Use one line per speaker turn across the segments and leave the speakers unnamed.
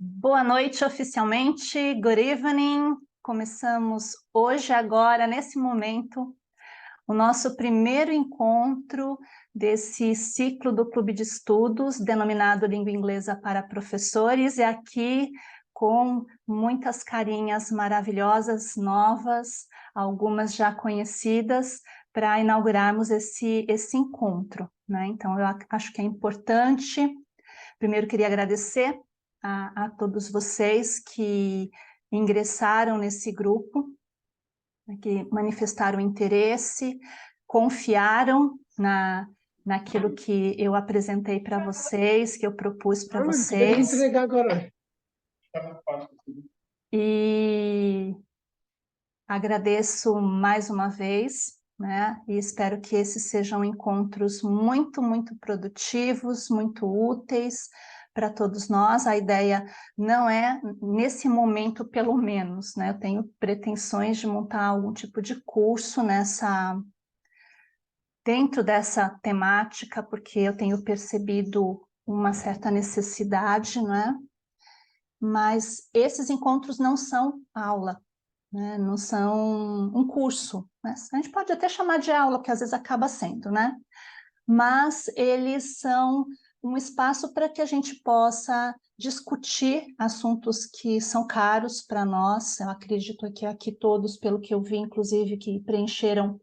Boa noite oficialmente, good evening. Começamos hoje, agora, nesse momento, o nosso primeiro encontro desse ciclo do Clube de Estudos, denominado Língua Inglesa para Professores, e aqui com muitas carinhas maravilhosas, novas, algumas já conhecidas, para inaugurarmos esse encontro, né? Então, eu acho que é importante. Primeiro, queria agradecer a todos vocês que ingressaram nesse grupo, né, que manifestaram interesse, confiaram naquilo que eu apresentei para vocês, que eu propus para
Tem que
vocês.
entregar agora.
E agradeço mais uma vez, né? E espero que esses sejam encontros muito, muito produtivos, muito úteis para todos nós. A ideia não é, nesse momento, pelo menos, né? Eu tenho pretensões de montar algum tipo de curso dentro dessa temática, porque eu tenho percebido uma certa necessidade, né? Mas esses encontros não são aula, né? Não são um curso, né? A gente pode até chamar de aula, porque às vezes acaba sendo, né? Mas eles são um espaço para que a gente possa discutir assuntos que são caros para nós. Eu acredito que aqui todos, pelo que eu vi, inclusive, que preencheram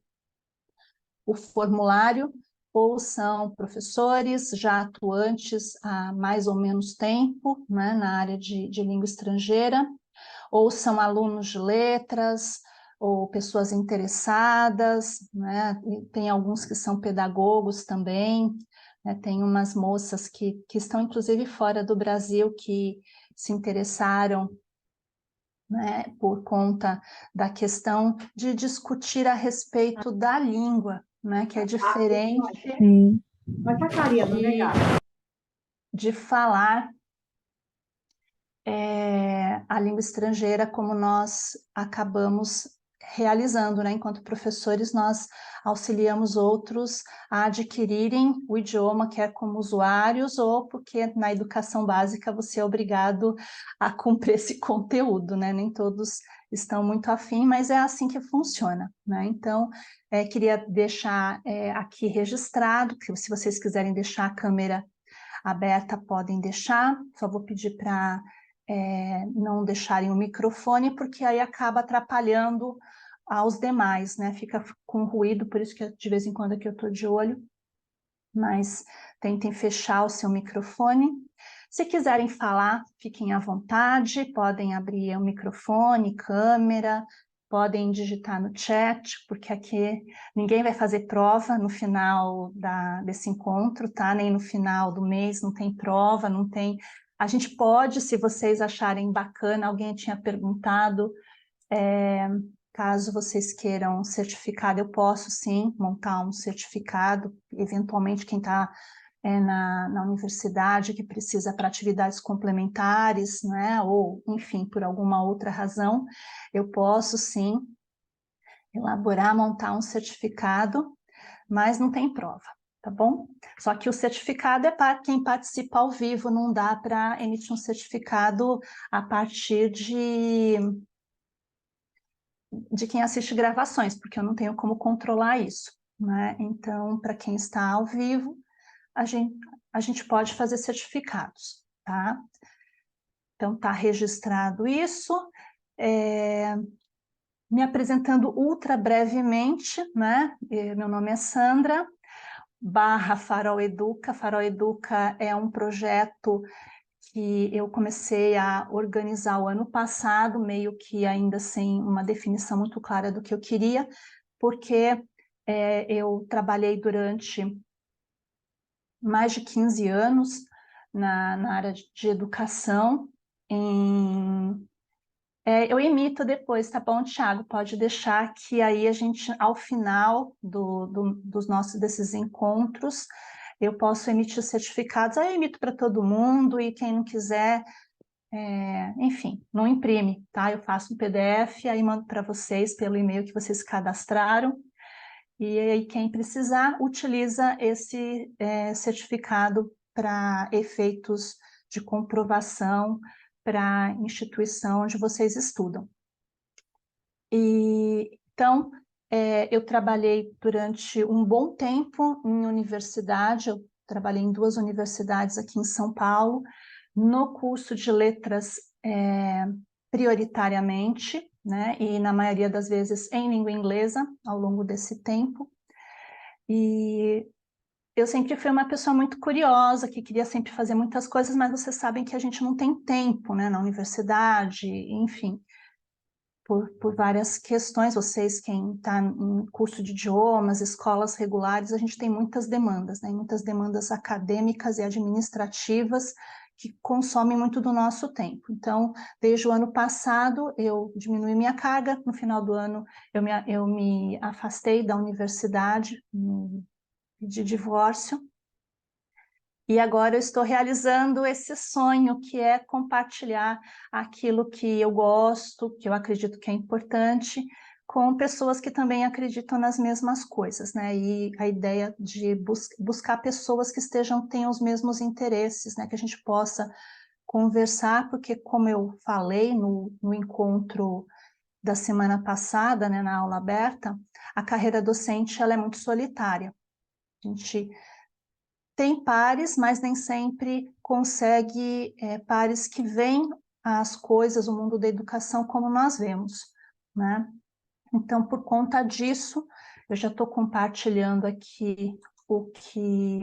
o formulário, ou são professores já atuantes há mais ou menos tempo, né, na área de língua estrangeira, ou são alunos de letras, ou pessoas interessadas, né? E tem alguns que são pedagogos também, né? Tem umas moças que estão, inclusive, fora do Brasil, que se interessaram, né, por conta da questão de discutir a respeito da língua, né, que é diferente de, de falar a língua estrangeira, como nós acabamos realizando, né? Enquanto professores, nós auxiliamos outros a adquirirem o idioma, quer como usuários, ou porque na educação básica você é obrigado a cumprir esse conteúdo, né? Nem todos estão muito afim, mas é assim que funciona, né? Então, queria deixar aqui registrado, que se vocês quiserem deixar a câmera aberta, podem deixar, só vou pedir para não deixarem o microfone, porque aí acaba atrapalhando aos demais, né? Fica com ruído, por isso que de vez em quando aqui eu estou de olho, mas tentem fechar o seu microfone. Se quiserem falar, fiquem à vontade, podem abrir o microfone, câmera, podem digitar no chat, porque aqui ninguém vai fazer prova no final desse encontro, tá? Nem no final do mês, não tem prova, não tem... A gente pode, se vocês acharem bacana, alguém tinha perguntado, caso vocês queiram um certificado, eu posso sim montar um certificado, eventualmente quem está na universidade que precisa para atividades complementares, né, ou enfim, por alguma outra razão, eu posso sim elaborar, montar um certificado, mas não tem prova, tá bom? Só que o certificado é para quem participa ao vivo, não dá para emitir um certificado a partir de quem assiste gravações, porque eu não tenho como controlar isso, né? Então, para quem está ao vivo, a gente, a gente pode fazer certificados, tá? Então, está registrado isso. Me apresentando ultra brevemente, né? Meu nome é Sandra, Farol Educa. Farol Educa é um projeto que eu comecei a organizar o ano passado, meio que ainda sem uma definição muito clara do que eu queria, porque eu trabalhei durante mais de 15 anos na área de educação. Eu imito depois, tá bom, Thiago? Pode deixar que aí a gente, ao final dos nossos desses encontros, eu posso emitir certificados. Aí eu emito para todo mundo e quem não quiser, enfim, não imprime, tá? Eu faço um PDF, aí mando para vocês pelo e-mail que vocês cadastraram. E aí quem precisar, utiliza esse certificado para efeitos de comprovação para a instituição onde vocês estudam. Então, eu trabalhei durante um bom tempo em universidade, eu trabalhei em 2 universidades aqui em São Paulo, no curso de letras prioritariamente, né, e na maioria das vezes em língua inglesa, ao longo desse tempo. E eu sempre fui uma pessoa muito curiosa, que queria sempre fazer muitas coisas, mas vocês sabem que a gente não tem tempo, né, na universidade, enfim, por várias questões. Vocês, quem está em curso de idiomas, escolas regulares, a gente tem muitas demandas, né, muitas demandas acadêmicas e administrativas que consomem muito do nosso tempo. Então, desde o ano passado, eu diminui minha carga, no final do ano eu me afastei da universidade, de divórcio, e agora eu estou realizando esse sonho, que é compartilhar aquilo que eu gosto, que eu acredito que é importante, com pessoas que também acreditam nas mesmas coisas, né? E a ideia de buscar pessoas que tenham os mesmos interesses, né? Que a gente possa conversar, porque como eu falei no encontro da semana passada, né, na aula aberta, a carreira docente ela é muito solitária. A gente tem pares, mas nem sempre consegue pares que veem as coisas, o mundo da educação como nós vemos, né? Então, por conta disso, eu já estou compartilhando aqui o que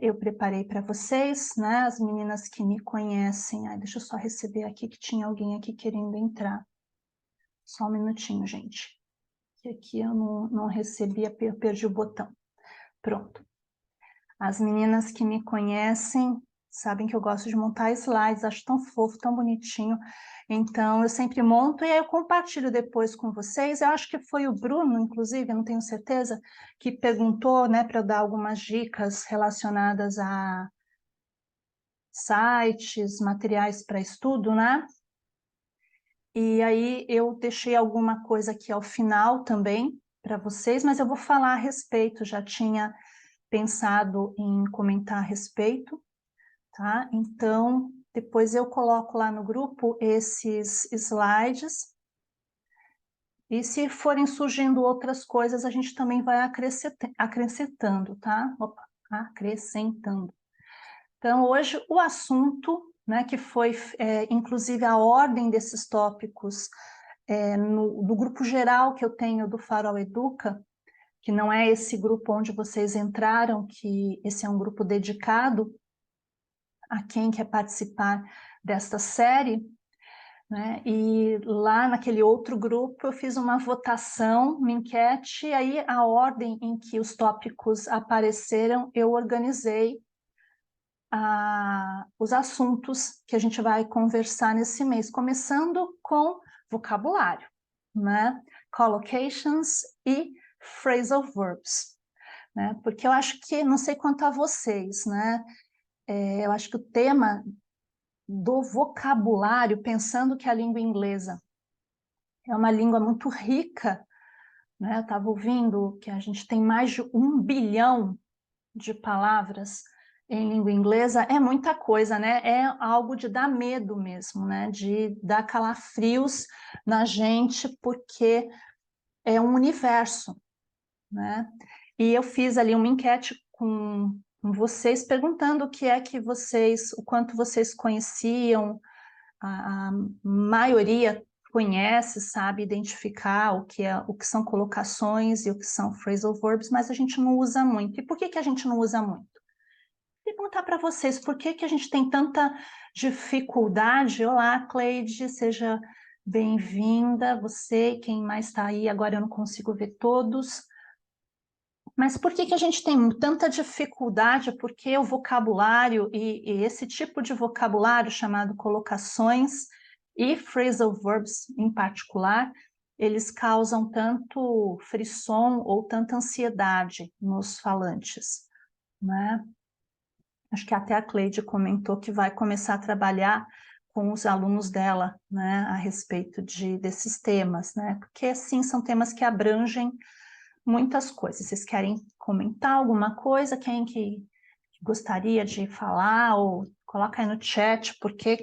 eu preparei para vocês, né? As meninas que me conhecem. Deixa eu só receber aqui que tinha alguém aqui querendo entrar. Só um minutinho, gente. Que aqui eu não recebi, eu perdi o botão. Pronto. As meninas que me conhecem sabem que eu gosto de montar slides, acho tão fofo, tão bonitinho. Então, eu sempre monto e aí eu compartilho depois com vocês. Eu acho que foi o Bruno, inclusive, eu não tenho certeza, que perguntou, né, para eu dar algumas dicas relacionadas a sites, materiais para estudo, né? E aí eu deixei alguma coisa aqui ao final também para vocês, mas eu vou falar a respeito, já tinha pensado em comentar a respeito, tá? Então, depois eu coloco lá no grupo esses slides, e se forem surgindo outras coisas, a gente também vai acrescentando, tá? Opa, acrescentando. Então, hoje o assunto, né, que foi, inclusive, a ordem desses tópicos do grupo geral que eu tenho do Farol Educa, que não é esse grupo onde vocês entraram, que esse é um grupo dedicado a quem quer participar desta série, né? E lá naquele outro grupo eu fiz uma votação, uma enquete, e aí a ordem em que os tópicos apareceram, eu organizei os assuntos que a gente vai conversar nesse mês, começando com vocabulário, né? Collocations e phrasal verbs, né? Porque eu acho que, não sei quanto a vocês, né? Eu acho que o tema do vocabulário, pensando que a língua inglesa é uma língua muito rica, né? Eu estava ouvindo que a gente tem mais de 1 bilhão de palavras em língua inglesa, é muita coisa, né? É algo de dar medo mesmo, né? De dar calafrios na gente, porque é um universo, né? E eu fiz ali uma enquete com vocês, perguntando o que é que vocês, o quanto vocês conheciam, a maioria conhece, sabe identificar o que são colocações e o que são phrasal verbs, mas a gente não usa muito. E por que a gente não usa muito? Vou perguntar para vocês, por que a gente tem tanta dificuldade? Olá, Cleide, seja bem-vinda. Você, quem mais está aí, agora eu não consigo ver todos. Mas por que a gente tem tanta dificuldade? Porque o vocabulário e esse tipo de vocabulário chamado colocações e phrasal verbs em particular, eles causam tanto frisson ou tanta ansiedade nos falantes, né? Acho que até a Cleide comentou que vai começar a trabalhar com os alunos dela, né, a respeito desses temas, né? Porque, sim, são temas que abrangem muitas coisas. Vocês querem comentar alguma coisa? Quem que gostaria de falar, ou coloca aí no chat por que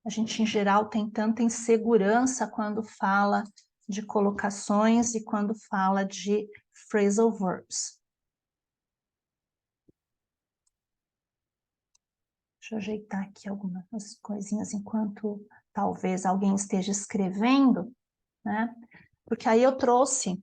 a gente, em geral, tem tanta insegurança quando fala de colocações e quando fala de phrasal verbs. Deixa eu ajeitar aqui algumas coisinhas enquanto talvez alguém esteja escrevendo, né? Porque aí eu trouxe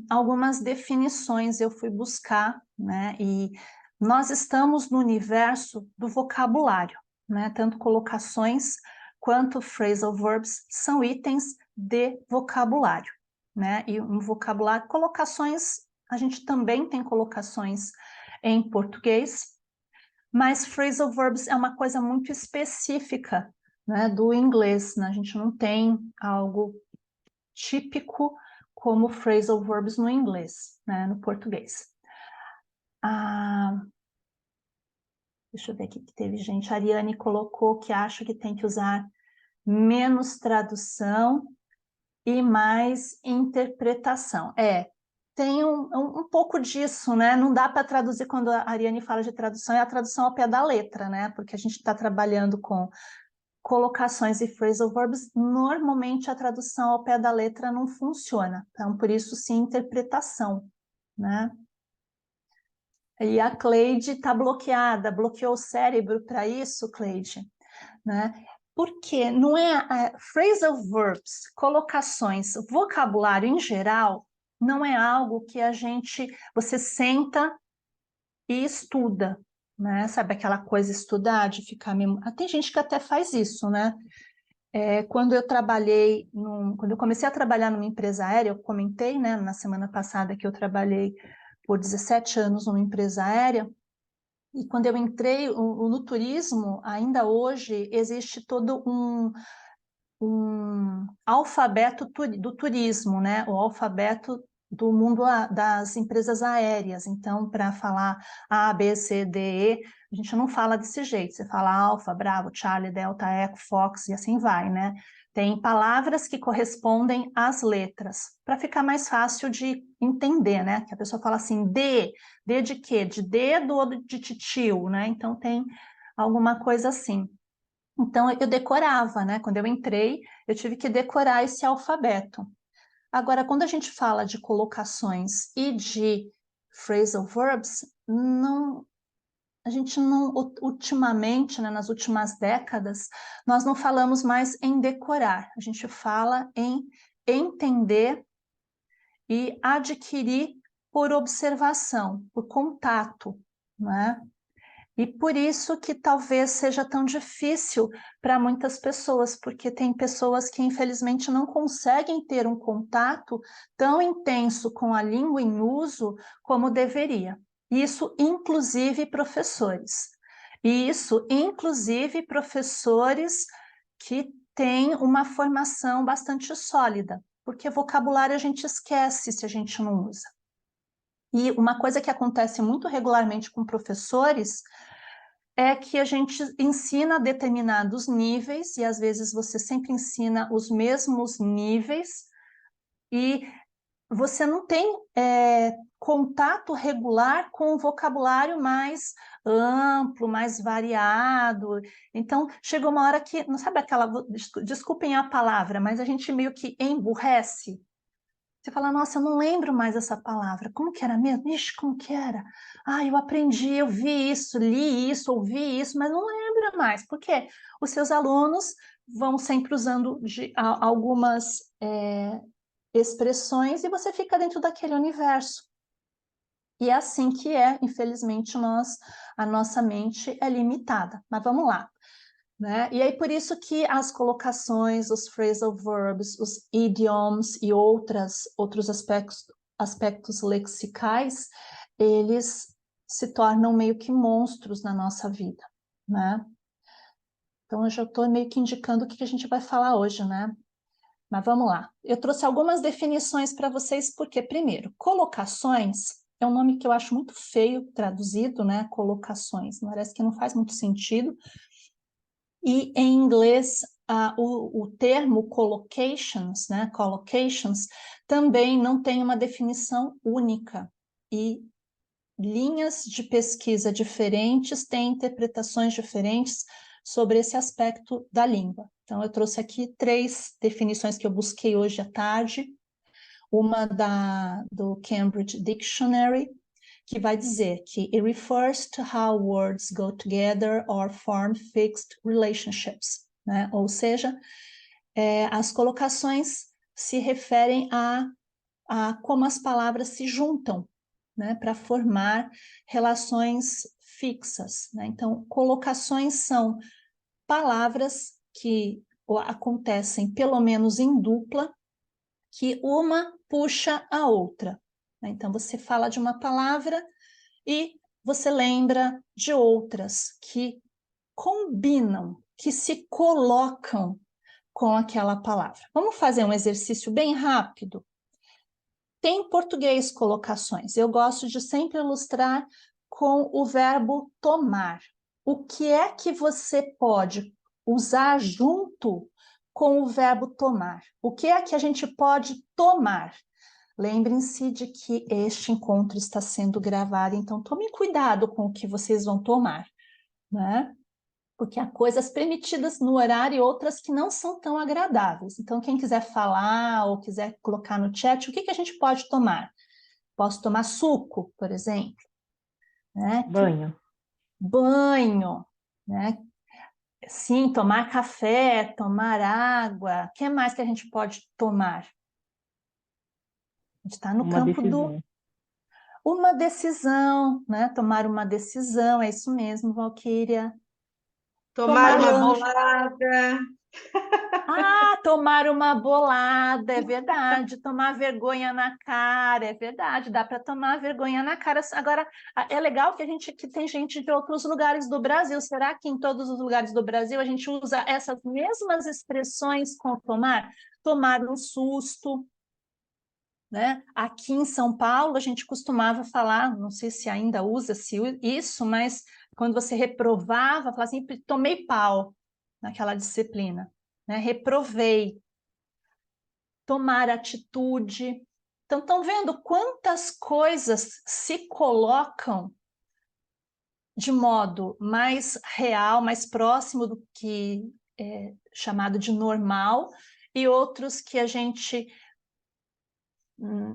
algumas definições, eu fui buscar, né? E nós estamos no universo do vocabulário, né? Tanto colocações quanto phrasal verbs são itens de vocabulário, né? E um vocabulário, colocações, a gente também tem colocações em português, mas phrasal verbs é uma coisa muito específica, né, do inglês, né? A gente não tem algo típico como phrasal verbs no inglês, né, no português. Deixa eu ver aqui que teve gente. A Ariane colocou que acha que tem que usar menos tradução e mais interpretação. Tem um pouco disso, né? Não dá para traduzir quando a Ariane fala de tradução, é a tradução ao pé da letra, né? Porque a gente está trabalhando com colocações e phrasal verbs, normalmente a tradução ao pé da letra não funciona. Então, por isso, sim, interpretação, né? E a Cleide está bloqueada, bloqueou o cérebro para isso, Cleide, né? Porque não phrasal verbs, colocações, vocabulário em geral, não é algo que você senta e estuda, né? Sabe aquela coisa estudar, de ficar... Tem gente que até faz isso, né? Quando eu comecei a trabalhar numa empresa aérea, eu comentei, né, na semana passada que eu trabalhei por 17 anos numa empresa aérea, e quando eu entrei no turismo, ainda hoje existe todo um alfabeto do turismo, né? O alfabeto do mundo das empresas aéreas. Então, para falar A, B, C, D, E, a gente não fala desse jeito. Você fala Alfa, Bravo, Charlie, Delta, Echo, Fox e assim vai, né? Tem palavras que correspondem às letras, para ficar mais fácil de entender, né? Que a pessoa fala assim, D de quê? De dedo ou de titio, né? Então, tem alguma coisa assim. Então, eu decorava, né? Quando eu entrei, eu tive que decorar esse alfabeto. Agora, quando a gente fala de colocações e de phrasal verbs, a gente não, ultimamente, né, nas últimas décadas, nós não falamos mais em decorar, a gente fala em entender e adquirir por observação, por contato, né? E por isso que talvez seja tão difícil para muitas pessoas, porque tem pessoas que infelizmente não conseguem ter um contato tão intenso com a língua em uso como deveria. Isso inclusive professores. E isso inclusive professores que têm uma formação bastante sólida, porque vocabulário a gente esquece se a gente não usa. E uma coisa que acontece muito regularmente com professores é que a gente ensina determinados níveis, e às vezes você sempre ensina os mesmos níveis, e você não tem contato regular com um vocabulário mais amplo, mais variado. Então, chega uma hora que, não sabe aquela, desculpem a palavra, mas a gente meio que emburrece. Você fala, nossa, eu não lembro mais essa palavra. Como que era mesmo? Ixi, como que era? Ah, eu aprendi, eu vi isso, li isso, ouvi isso, mas não lembro mais. Por quê? Os seus alunos vão sempre usando algumas expressões e você fica dentro daquele universo. E é assim que infelizmente, a nossa mente é limitada. Mas vamos lá. Né? E aí por isso que as colocações, os phrasal verbs, os idioms e outros aspectos lexicais, eles se tornam meio que monstros na nossa vida, né? Então eu já estou meio que indicando o que a gente vai falar hoje, né? Mas vamos lá. Eu trouxe algumas definições para vocês, porque, primeiro, colocações é um nome que eu acho muito feio traduzido, né? Colocações, parece que não faz muito sentido. E em inglês, o termo collocations, né, collocations, também não tem uma definição única. E linhas de pesquisa diferentes têm interpretações diferentes sobre esse aspecto da língua. Então, eu trouxe aqui 3 definições que eu busquei hoje à tarde. Uma do Cambridge Dictionary, que vai dizer que it refers to how words go together or form fixed relationships, né? Ou seja, as colocações se referem a como as palavras se juntam, né, para formar relações fixas, né? Então, colocações são palavras que acontecem pelo menos em dupla, que uma puxa a outra, né? Então, você fala de uma palavra e você lembra de outras que combinam, que se colocam com aquela palavra. Vamos fazer um exercício bem rápido? Tem em português colocações. Eu gosto de sempre ilustrar com o verbo tomar. O que é que você pode usar junto com o verbo tomar? O que é que a gente pode tomar? Lembrem-se de que este encontro está sendo gravado, então tomem cuidado com o que vocês vão tomar, né? Porque há coisas permitidas no horário e outras que não são tão agradáveis. Então, quem quiser falar ou quiser colocar no chat, o que a gente pode tomar? Posso tomar suco, por exemplo, né?
Banho.
Banho, né? Sim, tomar café, tomar água. O que mais que a gente pode tomar? A gente está no
Uma
campo do
decisão.
uma decisão, né? Tomar uma decisão, é isso mesmo, Valquíria.
Tomar
Tomar
uma
lanche.
bolada.
Ah, tomar uma bolada, é verdade. Tomar vergonha na cara, é verdade. Dá para tomar vergonha na cara. Agora, é legal que tem gente de outros lugares do Brasil. Será que em todos os lugares do Brasil a gente usa essas mesmas expressões com tomar? Tomar um susto, né? Aqui em São Paulo a gente costumava falar, não sei se ainda usa-se isso, mas quando você reprovava, falava assim, tomei pau naquela disciplina, né? Reprovei, tomar atitude. Então, estão vendo quantas coisas se colocam de modo mais real, mais próximo do que é chamado de normal, e outros que a gente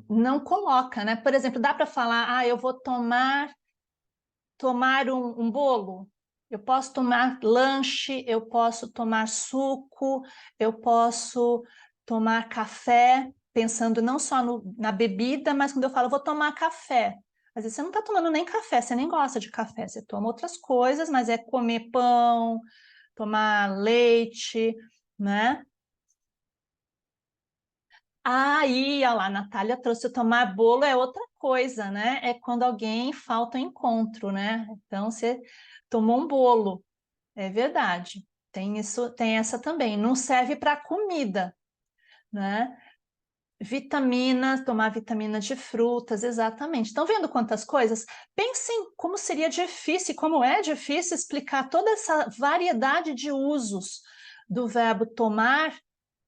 não coloca, né? Por exemplo, dá para falar, eu vou tomar um bolo, eu posso tomar lanche, eu posso tomar suco, eu posso tomar café, pensando não só na bebida, mas quando eu falo, vou tomar café. Às vezes você não está tomando nem café, você nem gosta de café, você toma outras coisas, mas é comer pão, tomar leite, né? Aí, olha lá, a Natália trouxe o tomar bolo, é outra coisa, né? É quando alguém falta o encontro, né? Então, você tomou um bolo, é verdade. Tem isso, tem essa também. Não serve para comida, né? Vitamina, tomar vitamina de frutas, exatamente. Estão vendo quantas coisas? Pensem como seria difícil, como é difícil explicar toda essa variedade de usos do verbo tomar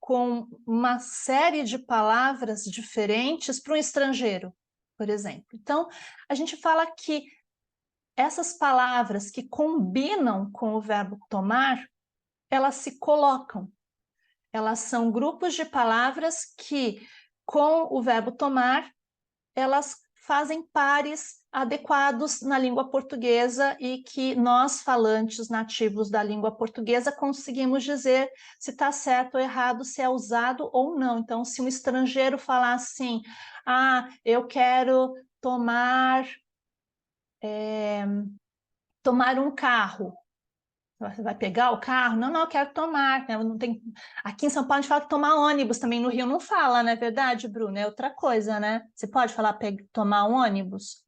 com uma série de palavras diferentes para um estrangeiro, por exemplo. Então, a gente fala que essas palavras que combinam com o verbo tomar, elas se colocam. Elas são grupos de palavras que, com o verbo tomar, elas fazem pares adequados na língua portuguesa e que nós, falantes nativos da língua portuguesa, conseguimos dizer se está certo ou errado, se é usado ou não. Então, se um estrangeiro falar assim, eu quero tomar um carro, você vai pegar o carro? Não, não, eu quero tomar, né? Não tem... Aqui em São Paulo a gente fala que tomar ônibus, também no Rio não fala, não é verdade, Bruno? É outra coisa, né? Você pode falar tomar um ônibus?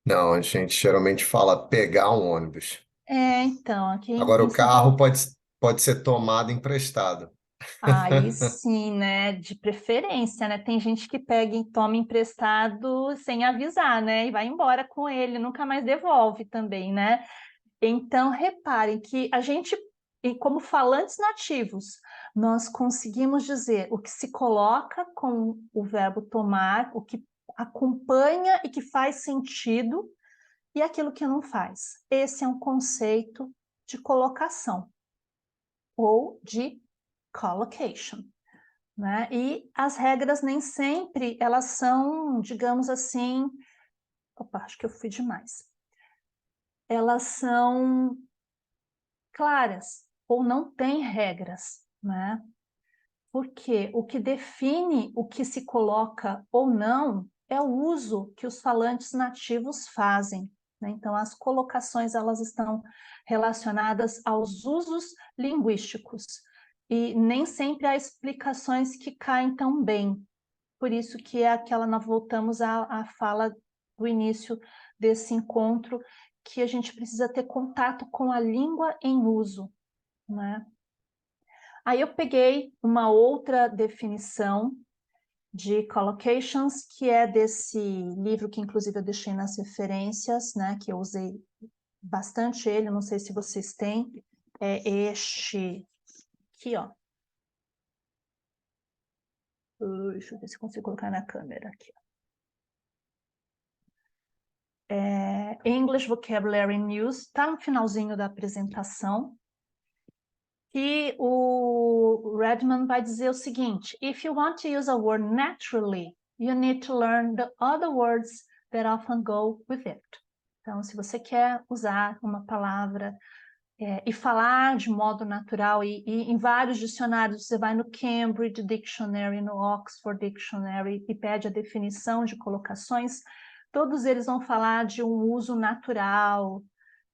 Não, a gente geralmente fala pegar um ônibus.
Então, aqui
Agora,
em
o
São
carro
Paulo,
pode ser tomado emprestado.
aí sim, né? De preferência, né? Tem gente que pega e toma emprestado sem avisar, né? E vai embora com ele, nunca mais devolve também, né? Então, reparem que a gente, e como falantes nativos, nós conseguimos dizer o que se coloca com o verbo tomar, o que acompanha e que faz sentido, e aquilo que não faz. Esse é um conceito de colocação, ou de collocation, né? E as regras nem sempre, elas são, digamos assim... Opa, acho que eu fui demais. Elas são claras, ou não têm regras, né? Porque o que define o que se coloca ou não é o uso que os falantes nativos fazem, né? Então, as colocações, elas estão relacionadas aos usos linguísticos, e nem sempre há explicações que caem tão bem. Por isso que é aquela, nós voltamos à fala do início desse encontro, que a gente precisa ter contato com a língua em uso, né? Aí eu peguei uma outra definição de collocations, que é desse livro que inclusive eu deixei nas referências, né, que eu usei bastante ele, não sei se vocês têm, é este aqui, ó. Deixa eu ver se eu consigo colocar na câmera aqui. English Vocabulary News, está no finalzinho da apresentação, e o Redman vai dizer o seguinte: if you want to use a word naturally, you need to learn the other words that often go with it. Então, se você quer usar uma palavra e falar de modo natural, e em vários dicionários, você vai no Cambridge Dictionary, no Oxford Dictionary, e pede a definição de colocações, todos eles vão falar de um uso natural,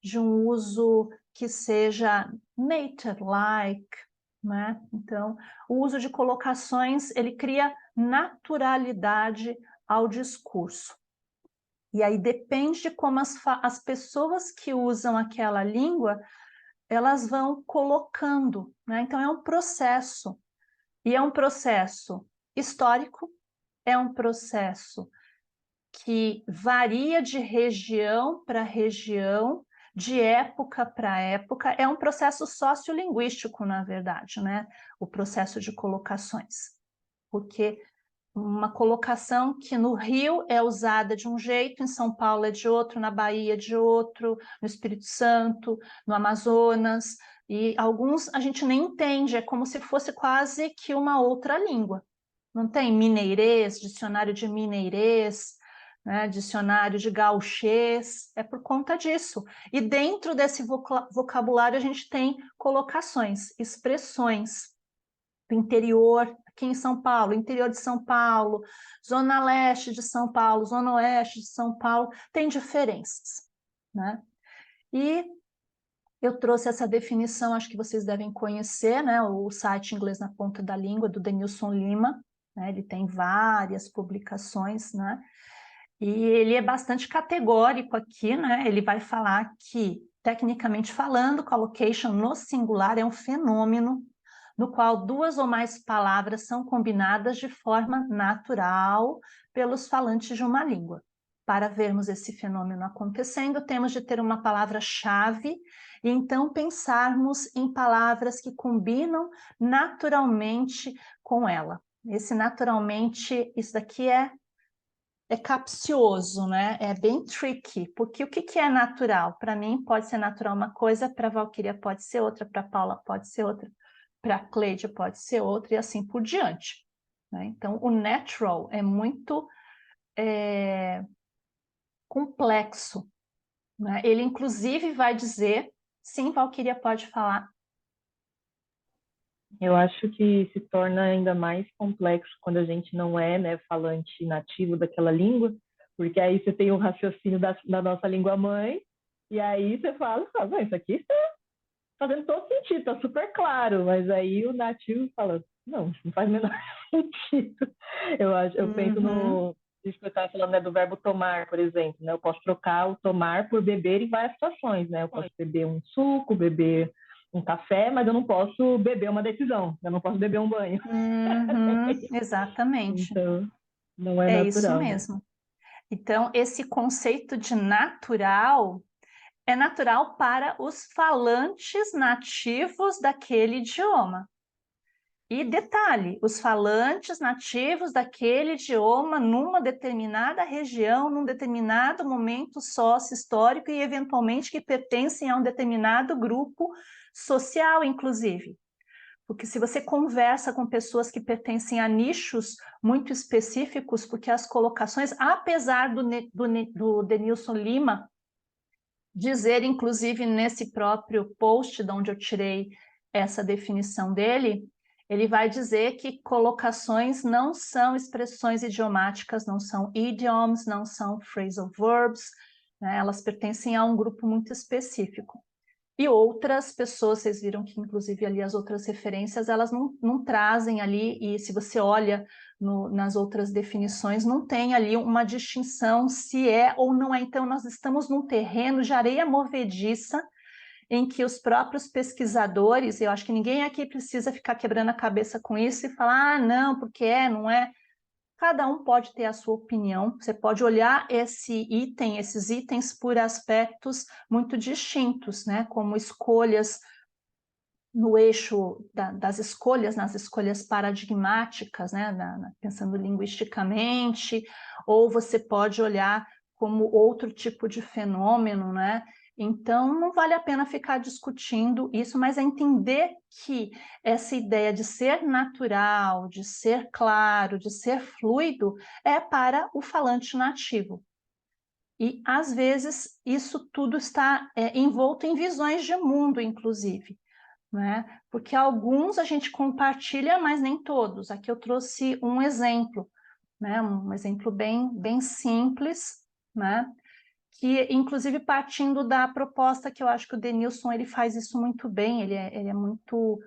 de um uso que seja native-like, né? Então, o uso de colocações, ele cria naturalidade ao discurso. E aí depende de como as pessoas que usam aquela língua, elas vão colocando, né? Então é um processo, e é um processo histórico, é um processo que varia de região para região, de época para época, é um processo sociolinguístico, na verdade, né? O processo de colocações, porque uma colocação que no Rio é usada de um jeito, em São Paulo é de outro, na Bahia de outro, no Espírito Santo, no Amazonas, e alguns a gente nem entende, é como se fosse quase que uma outra língua. Não tem mineirês, dicionário de mineirês, né, dicionário de gauchês, é por conta disso. E dentro desse vocabulário a gente tem colocações, expressões do interior, aqui em São Paulo, interior de São Paulo, zona leste de São Paulo, zona oeste de São Paulo, tem diferenças, né? E eu trouxe essa definição, acho que vocês devem conhecer, né? O site Inglês na Ponta da Língua, do Denilson Lima, né? Ele tem várias publicações, né? E ele é bastante categórico aqui, né? Ele vai falar que, tecnicamente falando, collocation no singular é um fenômeno no qual duas ou mais palavras são combinadas de forma natural pelos falantes de uma língua. Para vermos esse fenômeno acontecendo, temos de ter uma palavra-chave e então pensarmos em palavras que combinam naturalmente com ela. Esse naturalmente, isso daqui é capcioso, né? É bem tricky, porque o que é natural? Para mim pode ser natural uma coisa, para a Valquíria pode ser outra, para a Paula pode ser outra, para a Cleide pode ser outra, e assim por diante, né? Então, o natural é muito complexo, né? Ele, inclusive, vai dizer... Sim, Valquíria pode falar.
Eu acho que se torna ainda mais complexo quando a gente não é, né, falante nativo daquela língua, porque aí você tem o raciocínio da nossa língua mãe, e aí você fala, isso aqui está fazendo todo sentido, está super claro, mas aí o nativo fala, não, isso não faz o menor sentido. Eu penso no... Isso que eu estava falando, né, do verbo tomar, por exemplo, né? Eu posso trocar o tomar por beber em várias situações, né? Eu posso beber um suco, beber um café, mas eu não posso beber uma decisão, eu não posso beber um banho.
Exatamente.
Então, não é
É
natural.
isso mesmo. Então, esse conceito de natural é natural para os falantes nativos daquele idioma. E detalhe, os falantes nativos daquele idioma numa determinada região, num determinado momento sócio-histórico e, eventualmente, que pertencem a um determinado grupo social, inclusive. Porque se você conversa com pessoas que pertencem a nichos muito específicos, porque as colocações, apesar do Denilson Lima dizer, inclusive, nesse próprio post de onde eu tirei essa definição dele, ele vai dizer que colocações não são expressões idiomáticas, não são idioms, não são phrasal verbs, né? Elas pertencem a um grupo muito específico. E outras pessoas, vocês viram que, inclusive, ali as outras referências, elas não trazem ali, e se você olha nas outras definições, não tem ali uma distinção se é ou não é. Então, nós estamos num terreno de areia movediça, em que os próprios pesquisadores, eu acho que ninguém aqui precisa ficar quebrando a cabeça com isso e falar, ah, não, porque é, não é. Cada um pode ter a sua opinião, você pode olhar esses itens por aspectos muito distintos, né? Como escolhas no eixo das escolhas, nas escolhas paradigmáticas, né? Pensando linguisticamente, ou você pode olhar como outro tipo de fenômeno, né? Então, não vale a pena ficar discutindo isso, mas é entender que essa ideia de ser natural, de ser claro, de ser fluido, é para o falante nativo. E, às vezes, isso tudo está envolto em visões de mundo, inclusive, né? Porque alguns a gente compartilha, mas nem todos. Aqui eu trouxe um exemplo, né? Um exemplo bem simples, né? Que, inclusive, partindo da proposta que eu acho que o Denilson ele faz isso muito bem, ele é muito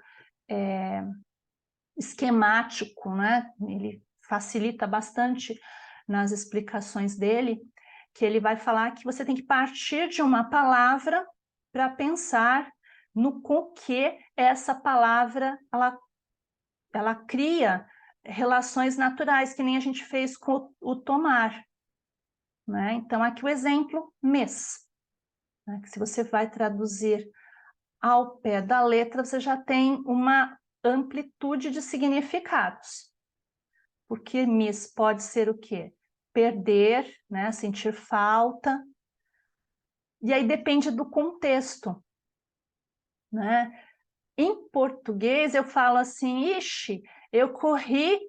esquemático, né? Ele facilita bastante nas explicações dele, que ele vai falar que você tem que partir de uma palavra para pensar no com que essa palavra ela cria relações naturais, que nem a gente fez com o tomar, né? Então, aqui o exemplo, mês, né? Que se você vai traduzir ao pé da letra, você já tem uma amplitude de significados. Porque miss pode ser o quê? Perder, né? Sentir falta. E aí depende do contexto, né? Em português eu falo assim, ixi, eu corri,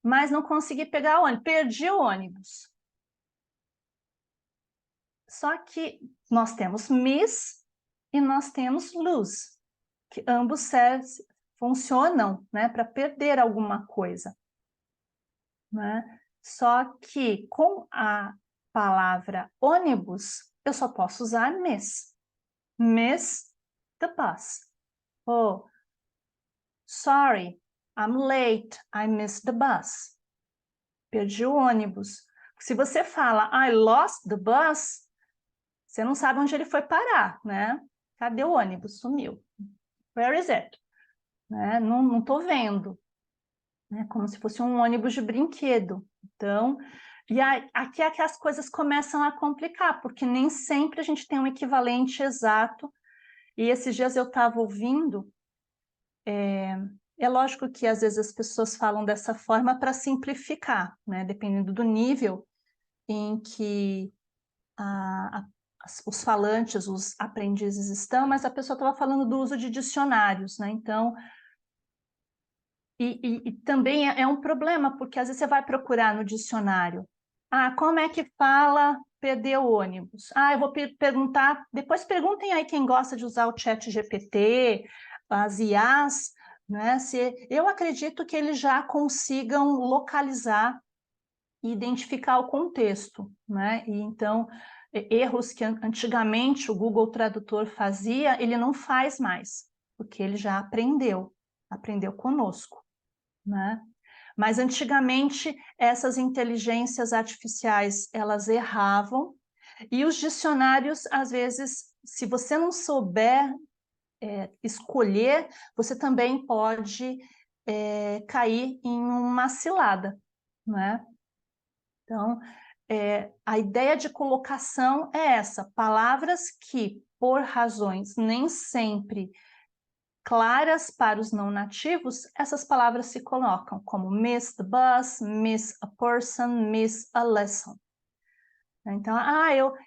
mas não consegui pegar o ônibus, perdi o ônibus. Só que nós temos miss e nós temos lose, que ambos funcionam, né, para perder alguma coisa, né? Só que com a palavra ônibus, eu só posso usar miss. Miss the bus. Oh, sorry, I'm late, I missed the bus. Perdi o ônibus. Se você fala I lost the bus, você não sabe onde ele foi parar, né? Cadê o ônibus? Sumiu. Where is it? Né? Não estou vendo. Né? Como se fosse um ônibus de brinquedo. Então, e aqui é que as coisas começam a complicar, porque nem sempre a gente tem um equivalente exato. E esses dias eu estava ouvindo, é lógico que às vezes as pessoas falam dessa forma para simplificar, né? Dependendo do nível em que os falantes, os aprendizes estão, mas a pessoa estava falando do uso de dicionários, né? Então, e também é um problema, porque às vezes você vai procurar no dicionário, como é que fala perder o ônibus? Eu vou perguntar, depois perguntem aí quem gosta de usar o chat GPT, as IAs, né? Eu acredito que eles já consigam localizar e identificar o contexto, né? E então, erros que antigamente o Google Tradutor fazia, ele não faz mais, porque ele já aprendeu conosco, né? Mas antigamente essas inteligências artificiais, elas erravam, e os dicionários, às vezes, se você não souber escolher, você também pode cair em uma cilada, né? Então, a ideia de colocação é essa, palavras que, por razões nem sempre claras para os não nativos, essas palavras se colocam como miss the bus, miss a person, miss a lesson. Então,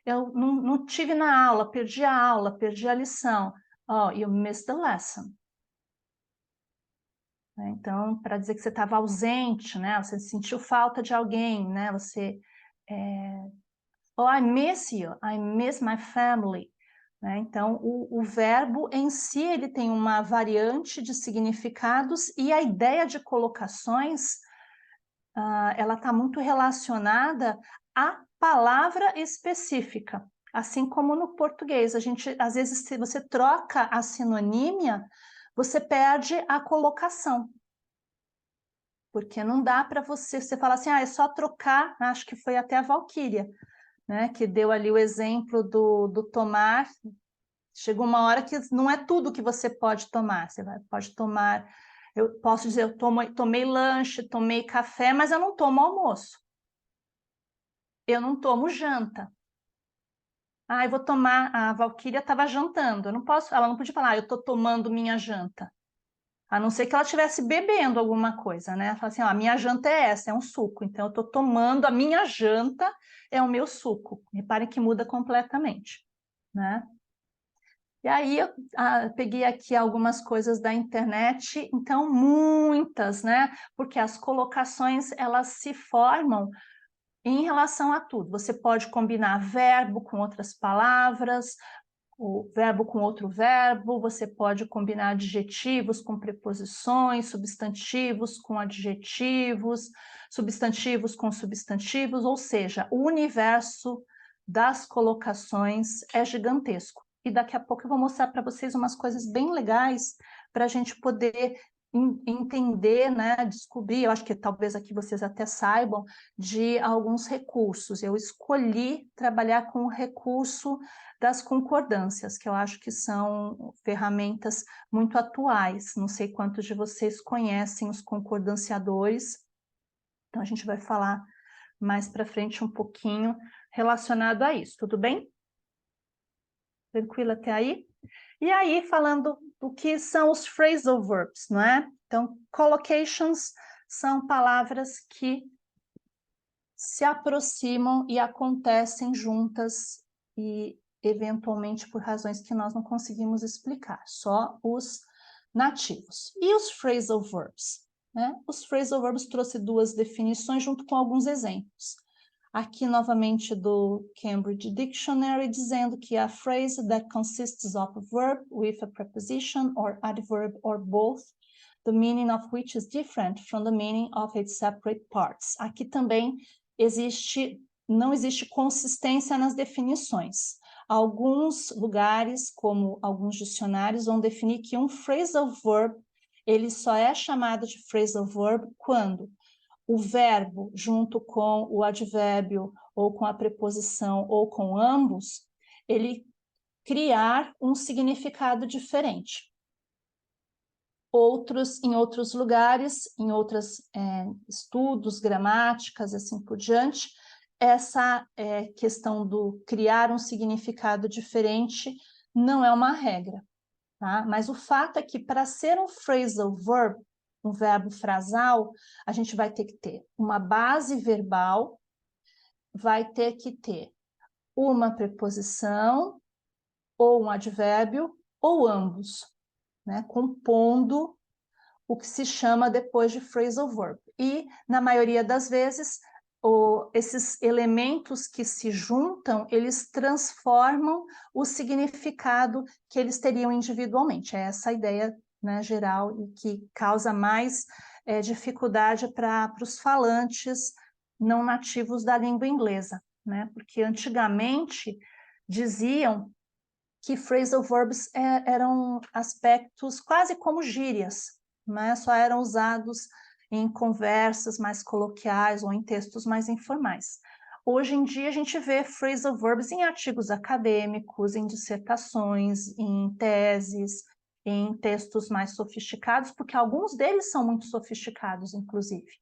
eu não tive na aula, perdi a lição. Oh, you missed the lesson. Então, para dizer que você estava ausente, né? Você sentiu falta de alguém, né? Oh, I miss you, I miss my family. Né? Então, o verbo em si, ele tem uma variante de significados e a ideia de colocações, ela está muito relacionada à palavra específica. Assim como no português, a gente, às vezes, se você troca a sinonímia, você perde a colocação. Porque não dá para você falar assim, é só trocar, acho que foi até a Valquíria, né, que deu ali o exemplo do tomar. Chega uma hora que não é tudo que você pode tomar. Pode tomar, eu posso dizer, eu tomei lanche, tomei café, mas eu não tomo almoço. Eu não tomo janta. Eu vou tomar, a Valquíria estava jantando. Eu não posso, ela não podia falar, eu estou tomando minha janta. A não ser que ela estivesse bebendo alguma coisa, né? Fala assim, a minha janta é essa, é um suco. Então, eu estou tomando, a minha janta é o meu suco. Reparem que muda completamente, né? E aí, eu peguei aqui algumas coisas da internet, então, muitas, né? Porque as colocações, elas se formam em relação a tudo. Você pode combinar verbo com outras palavras, o verbo com outro verbo, você pode combinar adjetivos com preposições, substantivos com adjetivos, substantivos com substantivos, ou seja, o universo das colocações é gigantesco. E daqui a pouco eu vou mostrar para vocês umas coisas bem legais para a gente poder entender, né, descobrir, eu acho que talvez aqui vocês até saibam, de alguns recursos. Eu escolhi trabalhar com o recurso das concordâncias, que eu acho que são ferramentas muito atuais. Não sei quantos de vocês conhecem os concordanciadores, então a gente vai falar mais para frente um pouquinho relacionado a isso, tudo bem? Tranquilo até aí? E aí, falando do que são os phrasal verbs, não é? Então, collocations são palavras que se aproximam e acontecem juntas e, eventualmente, por razões que nós não conseguimos explicar, só os nativos. E os phrasal verbs? Né? Os phrasal verbs trouxe duas definições junto com alguns exemplos. Aqui, novamente, do Cambridge Dictionary, dizendo que a phrase that consists of a verb with a preposition or adverb or both, the meaning of which is different from the meaning of its separate parts. Aqui também não existe consistência nas definições. Alguns lugares, como alguns dicionários, vão definir que um phrasal verb, ele só é chamado de phrasal verb quando o verbo, junto com o advérbio, ou com a preposição, ou com ambos, ele criar um significado diferente. Em outros lugares, em outros estudos, gramáticas, assim por diante, essa questão do criar um significado diferente não é uma regra, tá? Mas o fato é que para ser um phrasal verb, um verbo frasal, a gente vai ter que ter uma base verbal, vai ter que ter uma preposição, ou um advérbio, ou ambos, né? Compondo o que se chama depois de phrasal verb. E, na maioria das vezes, esses elementos que se juntam, eles transformam o significado que eles teriam individualmente. É essa a ideia, né, geral, e que causa mais dificuldade para os falantes não nativos da língua inglesa, né? Porque antigamente diziam que phrasal verbs eram aspectos quase como gírias, né? Só eram usados em conversas mais coloquiais ou em textos mais informais. Hoje em dia a gente vê phrasal verbs em artigos acadêmicos, em dissertações, em teses, em textos mais sofisticados, porque alguns deles são muito sofisticados, inclusive,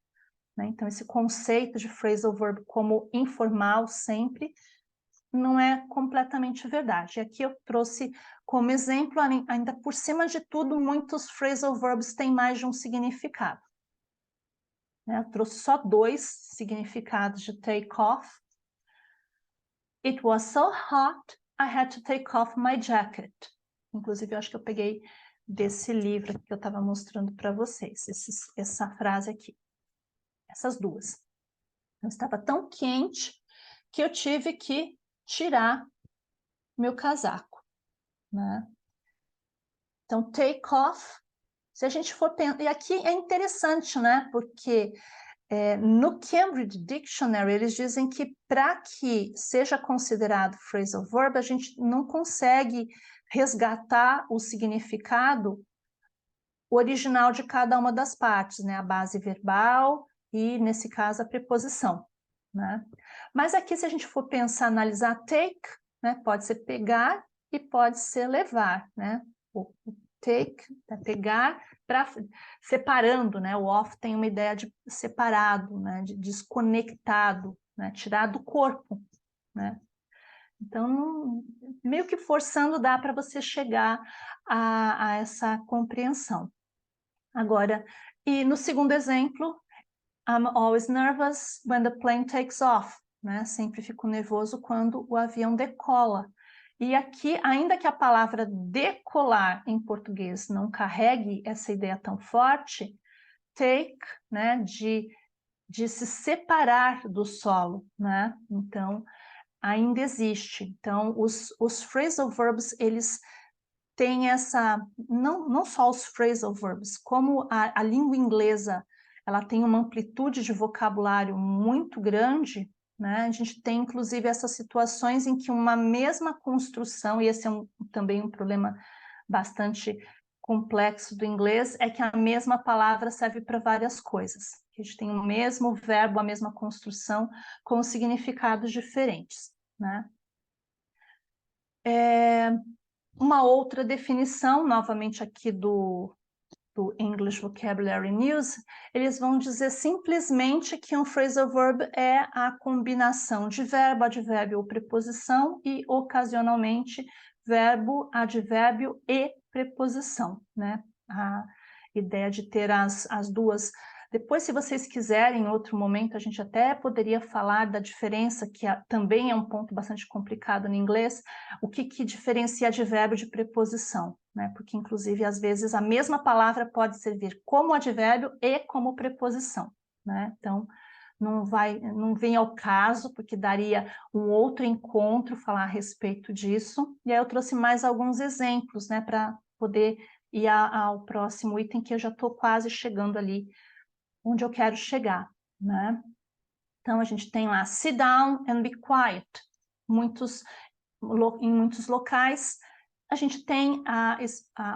né? Então esse conceito de phrasal verb como informal sempre não é completamente verdade. Aqui eu trouxe como exemplo, ainda por cima de tudo, muitos phrasal verbs têm mais de um significado. Eu trouxe só 2 significados de take off. It was so hot, I had to take off my jacket. Inclusive, eu acho que eu peguei desse livro que eu estava mostrando para vocês, essa frase aqui. Essas 2. Eu estava tão quente que eu tive que tirar meu casaco, né? Então, take off, se a gente for pensar... E aqui é interessante, né? Porque no Cambridge Dictionary, eles dizem que para que seja considerado phrasal verb, a gente não consegue resgatar o significado original de cada uma das partes, né? A base verbal e, nesse caso, a preposição, né? Mas aqui, se a gente for pensar, analisar take, né? Pode ser pegar e pode ser levar, né? O take, pegar, separando, né? O off tem uma ideia de separado, né? De desconectado, né? Tirar do corpo, né? Então, meio que forçando dá para você chegar a essa compreensão. Agora, e no segundo exemplo, I'm always nervous when the plane takes off, né? Sempre fico nervoso quando o avião decola. E aqui, ainda que a palavra decolar em português não carregue essa ideia tão forte, take, né, de se separar do solo, né? Então, ainda existe. Então, os phrasal verbs, eles têm essa... Não só os phrasal verbs, como a língua inglesa, ela tem uma amplitude de vocabulário muito grande, né? A gente tem, inclusive, essas situações em que uma mesma construção, e esse é também um problema bastante complexo do inglês, é que a mesma palavra serve para várias coisas. A gente tem o mesmo verbo, a mesma construção, com significados diferentes, né? Uma outra definição, novamente aqui do English Vocabulary News, eles vão dizer simplesmente que um phrasal verb é a combinação de verbo, advérbio ou preposição e, ocasionalmente, verbo, advérbio e preposição, né? A ideia de ter as 2... Depois, se vocês quiserem, em outro momento, a gente até poderia falar da diferença, que também é um ponto bastante complicado no inglês, o que diferencia advérbio de preposição, né? Porque, inclusive, às vezes, a mesma palavra pode servir como advérbio e como preposição, né? Então, não vem ao caso, porque daria um outro encontro falar a respeito disso. E aí eu trouxe mais alguns exemplos, né, para poder ir ao próximo item, que eu já estou quase chegando ali onde eu quero chegar, né? Então, a gente tem lá, sit down and be quiet. Em muitos locais, a gente tem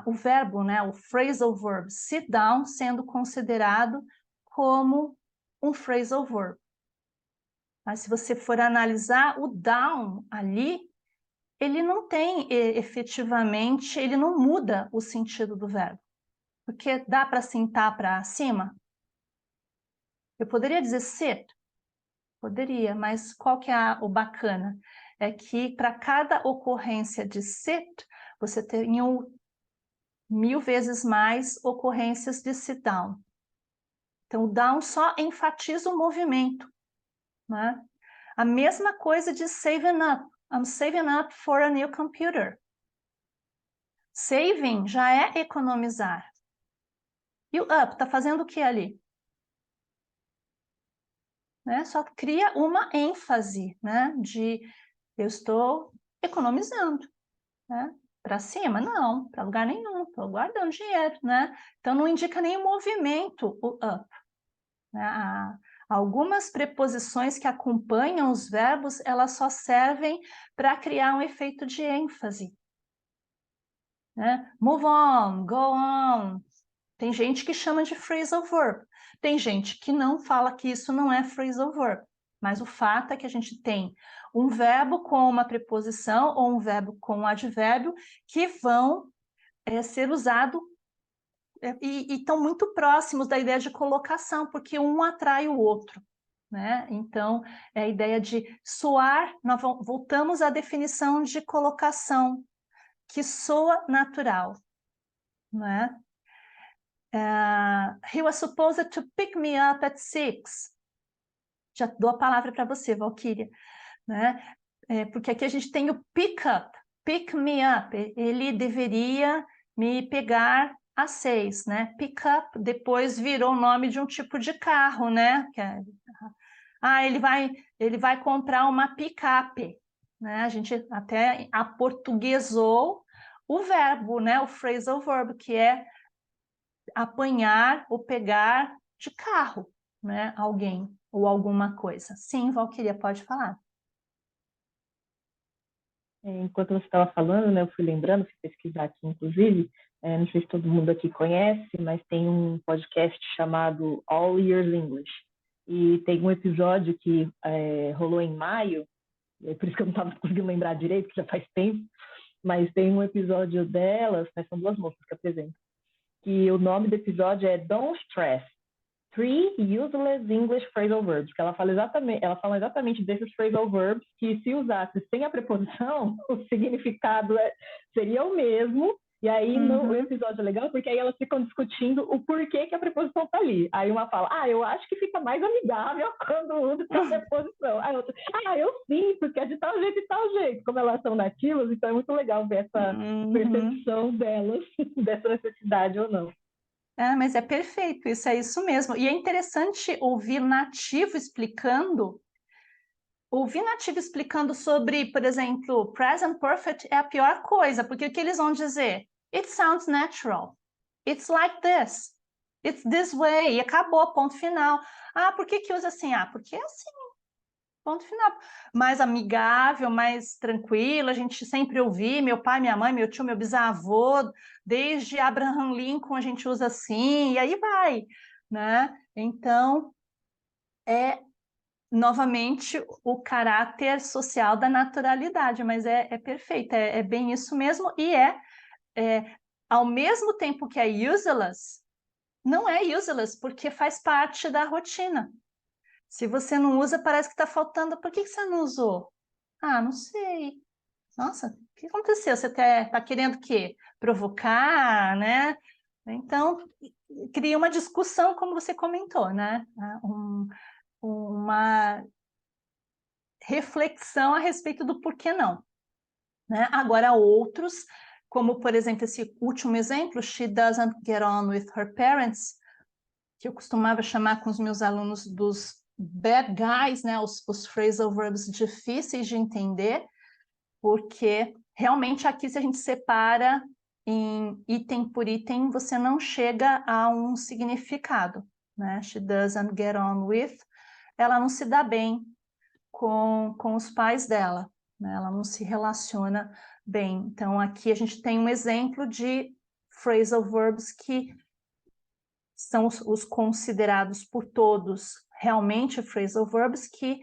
o verbo, né, o phrasal verb, sit down, sendo considerado como um phrasal verb. Mas se você for analisar, o down ali, ele não tem efetivamente, ele não muda o sentido do verbo. Porque dá para sentar para cima? Eu poderia dizer sit? Poderia, mas qual que é o bacana? É que para cada ocorrência de sit, você tem 1000 vezes mais ocorrências de sit down. Então, o down só enfatiza o movimento, né? A mesma coisa de saving up. I'm saving up for a new computer. Saving já é economizar. E o up, está fazendo o que ali? Né? Só cria uma ênfase, né? De eu estou economizando, né? Para cima? Não, para lugar nenhum, estou guardando dinheiro, né? Então não indica nenhum movimento o up. Né? Algumas preposições que acompanham os verbos, elas só servem para criar um efeito de ênfase. Né? Move on, go on. Tem gente que chama de phrasal verb. Tem gente que não fala que isso não é phrasal verb. Mas o fato é que a gente tem um verbo com uma preposição ou um verbo com um advérbio que vão ser usados e estão muito próximos da ideia de colocação, porque um atrai o outro, né? Então, é a ideia de soar, nós voltamos à definição de colocação, que soa natural, né? He was supposed to pick me up at 6. Já dou a palavra para você, Valquíria, né? Porque aqui a gente tem o pick up, pick me up. Ele deveria me pegar às 6, né? Pick up depois virou o nome de um tipo de carro, né? Ele vai comprar uma picape, né? A gente até aportuguesou o verbo, né? O phrasal verb, que é apanhar ou pegar de carro, né? Alguém ou alguma coisa. Sim, Valquíria, pode falar.
Enquanto você estava falando, né, eu fui lembrando, fui pesquisar aqui, inclusive, não sei se todo mundo aqui conhece, mas tem um podcast chamado All Years English. E tem um episódio que rolou em maio, por isso que eu não estava conseguindo lembrar direito, que já faz tempo, mas tem um episódio delas, né, são 2 moças que apresentam, que o nome do episódio é Don't Stress, 3 Useless English Phrasal Verbs, que ela fala exatamente desses phrasal verbs que, se usasse sem a preposição, o significado seria o mesmo. E aí, no episódio é legal, porque aí elas ficam discutindo o porquê que a preposição tá ali. Aí uma fala, eu acho que fica mais amigável quando usa essa preposição. Aí outra, eu sim, porque é de tal jeito e tal jeito. Como elas são nativas, então é muito legal ver essa percepção delas, dessa necessidade ou não.
Mas é perfeito, isso é isso mesmo. E é interessante ouvir nativo explicando sobre, por exemplo, present perfect é a pior coisa, porque o que eles vão dizer? It sounds natural. It's like this. It's this way. E acabou, ponto final. Por que usa assim? Porque é assim. Ponto final. Mais amigável, mais tranquilo, a gente sempre ouviu, meu pai, minha mãe, meu tio, meu bisavô, desde Abraham Lincoln a gente usa assim, e aí vai, né? Então, novamente, o caráter social da naturalidade, mas é perfeito, é bem isso mesmo, e ao mesmo tempo que é useless, não é useless, porque faz parte da rotina. Se você não usa, parece que está faltando. Por que você não usou? Não sei. Nossa, o que aconteceu? Você está querendo o quê? Provocar, né? Então, cria uma discussão, como você comentou, né? Uma reflexão a respeito do porquê não. Né? Agora, outros, como, por exemplo, esse último exemplo, she doesn't get on with her parents, que eu costumava chamar com os meus alunos dos bad guys, né? Os phrasal verbs difíceis de entender, porque realmente aqui, se a gente separa em item por item, você não chega a um significado, né? She doesn't get on with, ela não se dá bem com os pais dela, né? Ela não se relaciona bem. Então, aqui a gente tem um exemplo de phrasal verbs que são os considerados por todos realmente phrasal verbs, que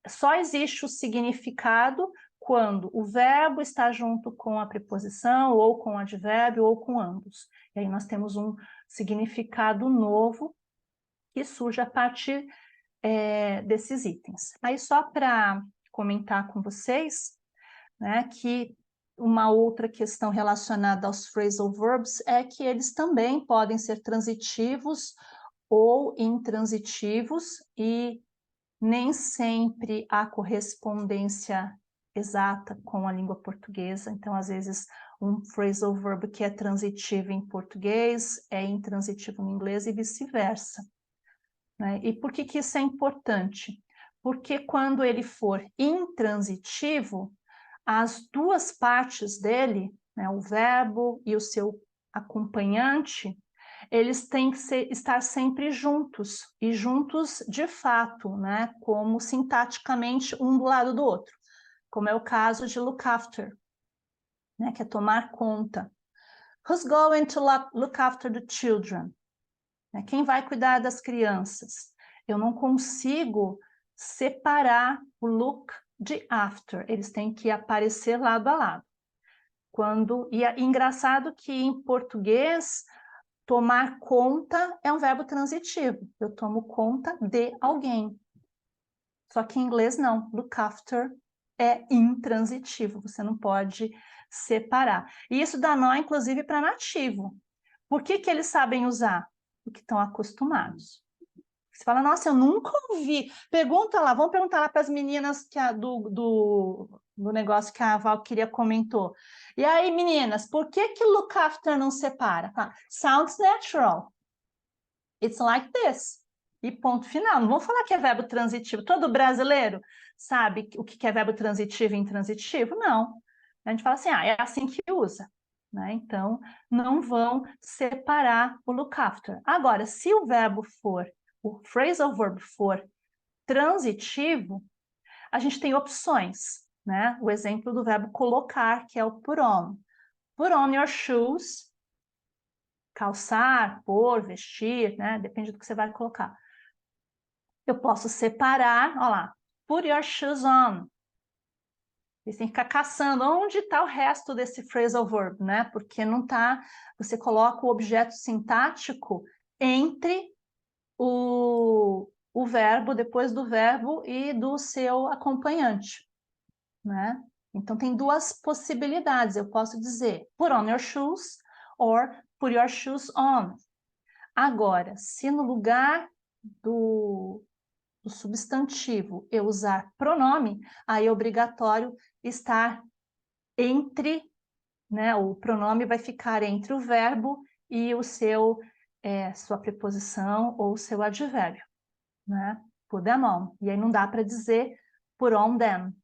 só existe o significado quando o verbo está junto com a preposição, ou com o advérbio, ou com ambos. E aí nós temos um significado novo que surge a partir desses itens. Aí só para comentar com vocês, né, que uma outra questão relacionada aos phrasal verbs é que eles também podem ser transitivos ou intransitivos, e nem sempre há correspondência exata com a língua portuguesa. Então, às vezes, um phrasal verb que é transitivo em português é intransitivo em inglês e vice-versa. Né? E por que isso é importante? Porque quando ele for intransitivo, as duas partes dele, né, o verbo e o seu acompanhante, eles têm que estar sempre juntos, e juntos de fato, né, como sintaticamente um do lado do outro, como é o caso de look after, né, que é tomar conta. Who's going to look after the children? Quem vai cuidar das crianças? Eu não consigo separar o look de after, eles têm que aparecer lado a lado. E é engraçado que em português, tomar conta é um verbo transitivo. Eu tomo conta de alguém. Só que em inglês não, look after é intransitivo, você não pode separar. E isso dá nó, inclusive, para nativo. Por que que eles sabem usar? Porque estão acostumados. Você fala, nossa, eu nunca ouvi. Pergunta lá, vamos perguntar lá para as meninas do negócio que a Valquíria comentou. E aí, meninas, por que que look after não separa? Tá? Sounds natural. It's like this. E ponto final. Não vou falar que é verbo transitivo. Todo brasileiro sabe o que é verbo transitivo e intransitivo? Não. A gente fala assim, é assim que usa. Né? Então, não vão separar o look after. Agora, se o verbo for, o phrasal verb for transitivo, a gente tem opções. Né? O exemplo do verbo colocar, que é o put on. Put on your shoes. Calçar, pôr, vestir, né? Depende do que você vai colocar. Eu posso separar, olha lá, put your shoes on. Você tem que ficar caçando onde está o resto desse phrasal verb, né? Porque não está, você coloca o objeto sintático entre o verbo, depois do verbo e do seu acompanhante, né? Então tem duas possibilidades, eu posso dizer put on your shoes or put your shoes on. Agora, se no lugar do substantivo eu usar pronome, aí é obrigatório estar entre, né? O pronome vai ficar entre o verbo e o seu, sua preposição ou seu advérbio, né? Put them on. E aí não dá para dizer put on them.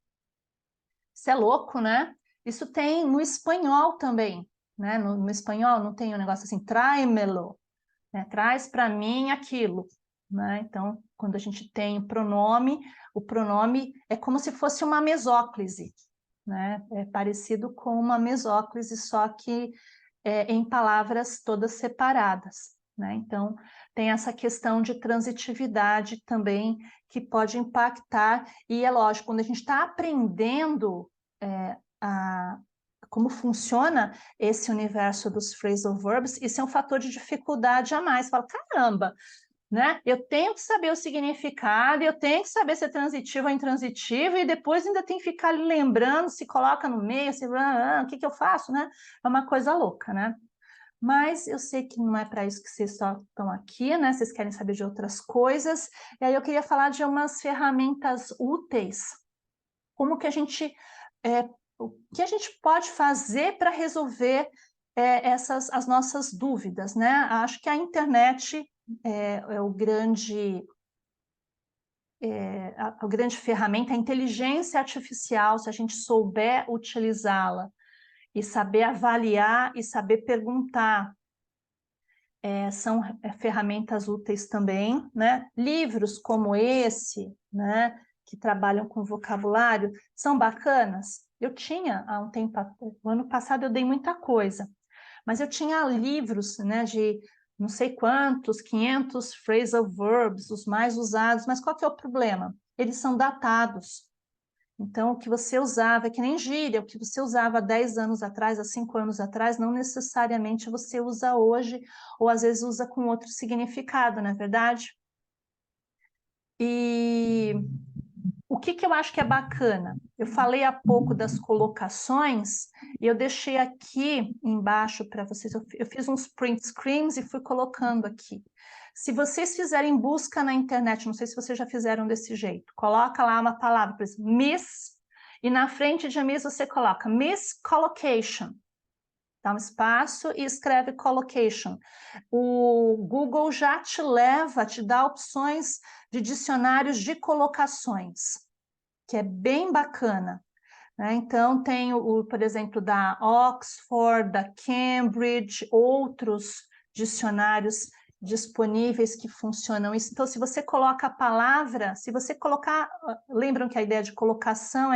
Isso é louco, né? Isso tem no espanhol também, né? No espanhol não tem um negócio assim, tráemelo, né? Traz para mim aquilo, né? Então, quando a gente tem o pronome é como se fosse uma mesóclise, né? É parecido com uma mesóclise, só que em palavras todas separadas, né? Então, tem essa questão de transitividade também que pode impactar, e é lógico, quando a gente está aprendendo como funciona esse universo dos phrasal verbs, isso é um fator de dificuldade a mais. Fala, caramba, né? Eu tenho que saber o significado, eu tenho que saber se é transitivo ou intransitivo, e depois ainda tem que ficar lembrando se coloca no meio, se o que que eu faço, né? É uma coisa louca, né? Mas eu sei que não é para isso que vocês só estão aqui, né? Vocês querem saber de outras coisas. E aí eu queria falar de umas ferramentas úteis, como que a gente o que a gente pode fazer para resolver as nossas dúvidas, né? Acho que a internet é o grande a grande ferramenta, a inteligência artificial, se a gente souber utilizá-la e saber avaliar e saber perguntar, são ferramentas úteis também, né? Livros como esse, né, que trabalham com vocabulário, são bacanas. Eu tinha, há um tempo, no ano passado eu dei muita coisa, mas eu tinha livros, né, de não sei quantos, 500 phrasal verbs, os mais usados, mas qual que é o problema? Eles são datados. Então, o que você usava, é que nem gíria, o que você usava há 10 anos atrás, há 5 anos atrás, não necessariamente você usa hoje, ou às vezes usa com outro significado, não é verdade? E o que eu acho que é bacana? Eu falei há pouco das colocações, e eu deixei aqui embaixo para vocês, eu fiz uns print screens e fui colocando aqui. Se vocês fizerem busca na internet, não sei se vocês já fizeram desse jeito, coloca lá uma palavra, por exemplo, miss, e na frente de miss você coloca miscollocation. Dá um espaço e escreve collocation. O Google já te leva, te dá opções de dicionários de colocações, que é bem bacana, né? Então, tem, por exemplo, da Oxford, da Cambridge, outros dicionários disponíveis que funcionam isso. Então, se você coloca a palavra, se você colocar, lembram que a ideia de colocação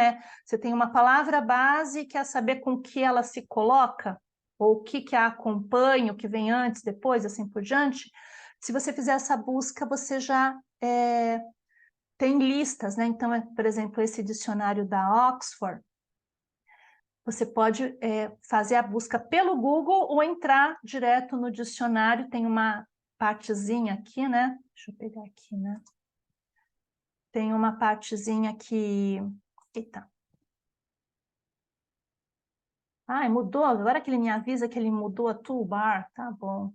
você tem uma palavra base e quer saber com que ela se coloca, ou o que a acompanha, o que vem antes, depois, assim por diante. Se você fizer essa busca, você já tem listas, né? Então, por exemplo, esse dicionário da Oxford, você pode fazer a busca pelo Google ou entrar direto no dicionário, tem uma partezinha aqui, né? Deixa eu pegar aqui, né? tem uma partezinha que... Eita. Ai, mudou, agora que ele me avisa que ele mudou a toolbar, tá bom.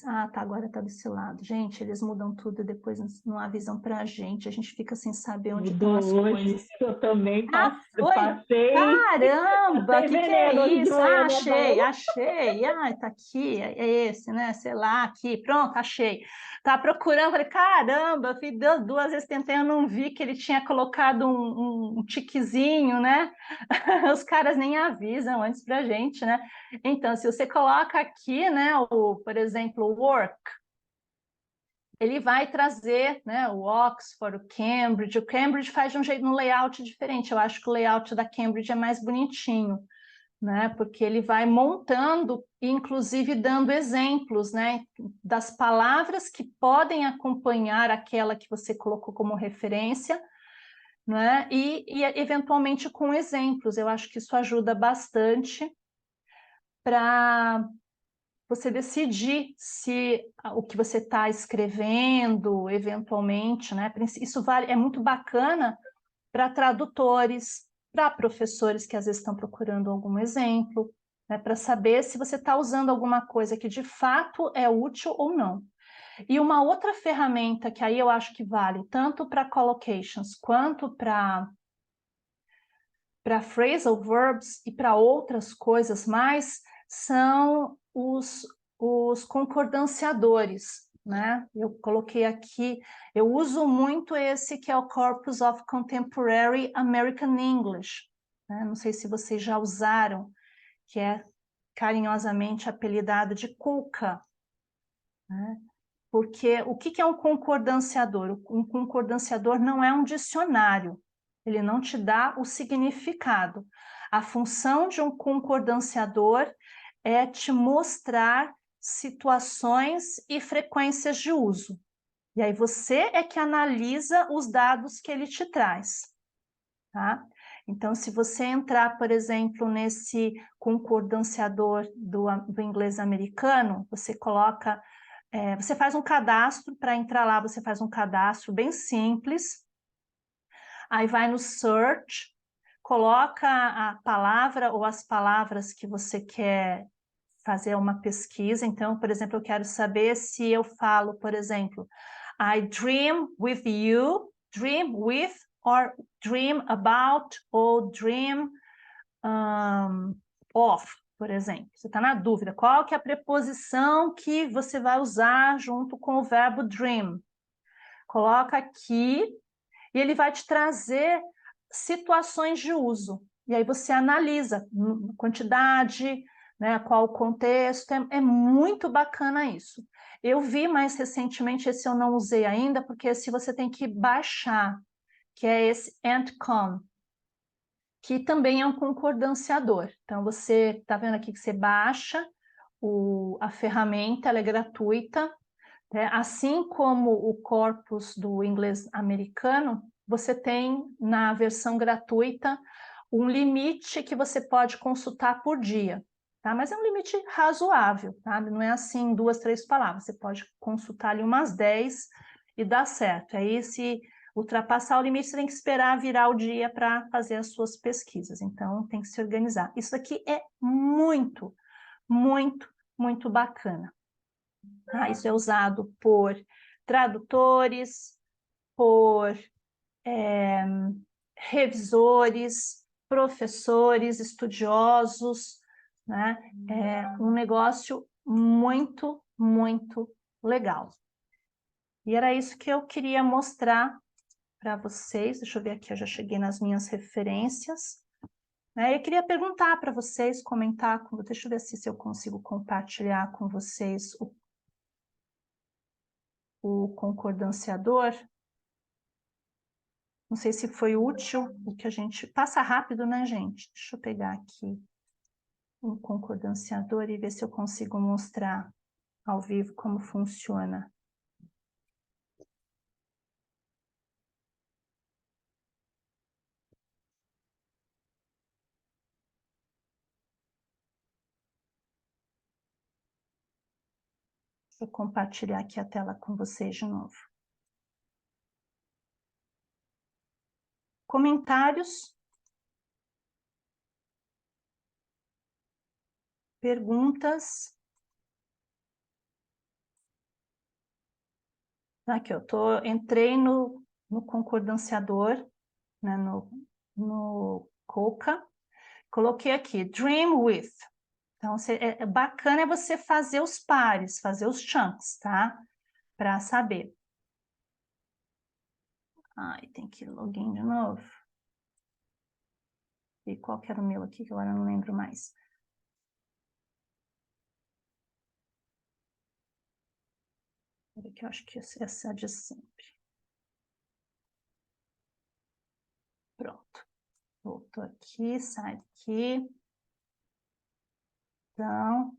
Ah, tá, agora tá desse lado. Gente, eles mudam tudo e depois não avisam pra gente. A gente fica sem saber onde estão as
Mudou
coisas.
hoje, eu também
Ah, foi?
passei,
Caramba, o
passei
que é
veneno hoje de
isso?
manhã
Ah,
na
achei,
bola.
achei. Ah, tá aqui, é esse, né? Sei lá, aqui, pronto, achei. Tá procurando, falei, caramba, deu 2 vezes tentei, eu não vi que ele tinha colocado um tiquezinho, né? Os caras nem avisam antes pra gente, né? Então, se você coloca aqui, né, por exemplo, o work, ele vai trazer, né, o Oxford, o Cambridge faz de um jeito, um layout diferente, eu acho que o layout da Cambridge é mais bonitinho, né, porque ele vai montando, inclusive dando exemplos, né, das palavras que podem acompanhar aquela que você colocou como referência, né, e eventualmente com exemplos, eu acho que isso ajuda bastante para você decidir se o que você está escrevendo, eventualmente, né? Isso é muito bacana para tradutores, para professores que às vezes estão procurando algum exemplo, né? Para saber se você está usando alguma coisa que de fato é útil ou não. E uma outra ferramenta que aí eu acho que vale tanto para collocations quanto para phrasal verbs e para outras coisas mais são os concordanciadores, né? Eu coloquei aqui, eu uso muito esse que é o Corpus of Contemporary American English, né? Não sei se vocês já usaram, que é carinhosamente apelidado de CUCA, né? Porque o que é um concordanciador? Um concordanciador não é um dicionário, ele não te dá o significado. A função de um concordanciador é te mostrar situações e frequências de uso. E aí você é que analisa os dados que ele te traz, tá? Então, se você entrar, por exemplo, nesse concordanciador do inglês americano, você coloca você faz um cadastro, para entrar lá você faz um cadastro bem simples, aí vai no search, coloca a palavra ou as palavras que você quer fazer uma pesquisa, então, por exemplo, eu quero saber se eu falo, por exemplo, I dream with you, dream with, or dream about, ou dream of, por exemplo. Você está na dúvida, qual que é a preposição que você vai usar junto com o verbo dream? Coloca aqui e ele vai te trazer situações de uso. E aí você analisa quantidade, né, qual o contexto, é muito bacana isso. Eu vi mais recentemente, esse eu não usei ainda, porque esse você tem que baixar, que é esse AntCon, que também é um concordanciador. Então, você está vendo aqui que você baixa a ferramenta, ela é gratuita, né? Assim como o corpus do inglês americano, você tem na versão gratuita um limite que você pode consultar por dia, tá? Mas é um limite razoável, tá? Não é assim 2, 3 palavras, você pode consultar ali umas 10 e dá certo. Aí, se ultrapassar o limite, você tem que esperar virar o dia para fazer as suas pesquisas. Então, tem que se organizar. Isso aqui é muito, muito, muito bacana. Tá? Isso é usado por tradutores, por revisores, professores, estudiosos, né? É um negócio muito, muito legal. E era isso que eu queria mostrar para vocês. Deixa eu ver aqui, eu já cheguei nas minhas referências. Eu queria perguntar para vocês, comentar, deixa eu ver se eu consigo compartilhar com vocês o concordanciador. Não sei se foi útil o que a gente... Passa rápido, né, gente? Deixa eu pegar aqui o concordanciador e ver se eu consigo mostrar ao vivo como funciona. Deixa eu compartilhar aqui a tela com vocês de novo. Comentários? Perguntas? Aqui, entrei no concordanciador, né, no Coca, coloquei aqui, Dream with. Então, bacana é você fazer os pares, fazer os chunks, tá? Para saber. Ai, tem que ir login de novo. E qual que era o meu aqui, que agora eu não lembro mais. Que eu acho que essa é a de sempre. Pronto. Voltou aqui, sai daqui. Então,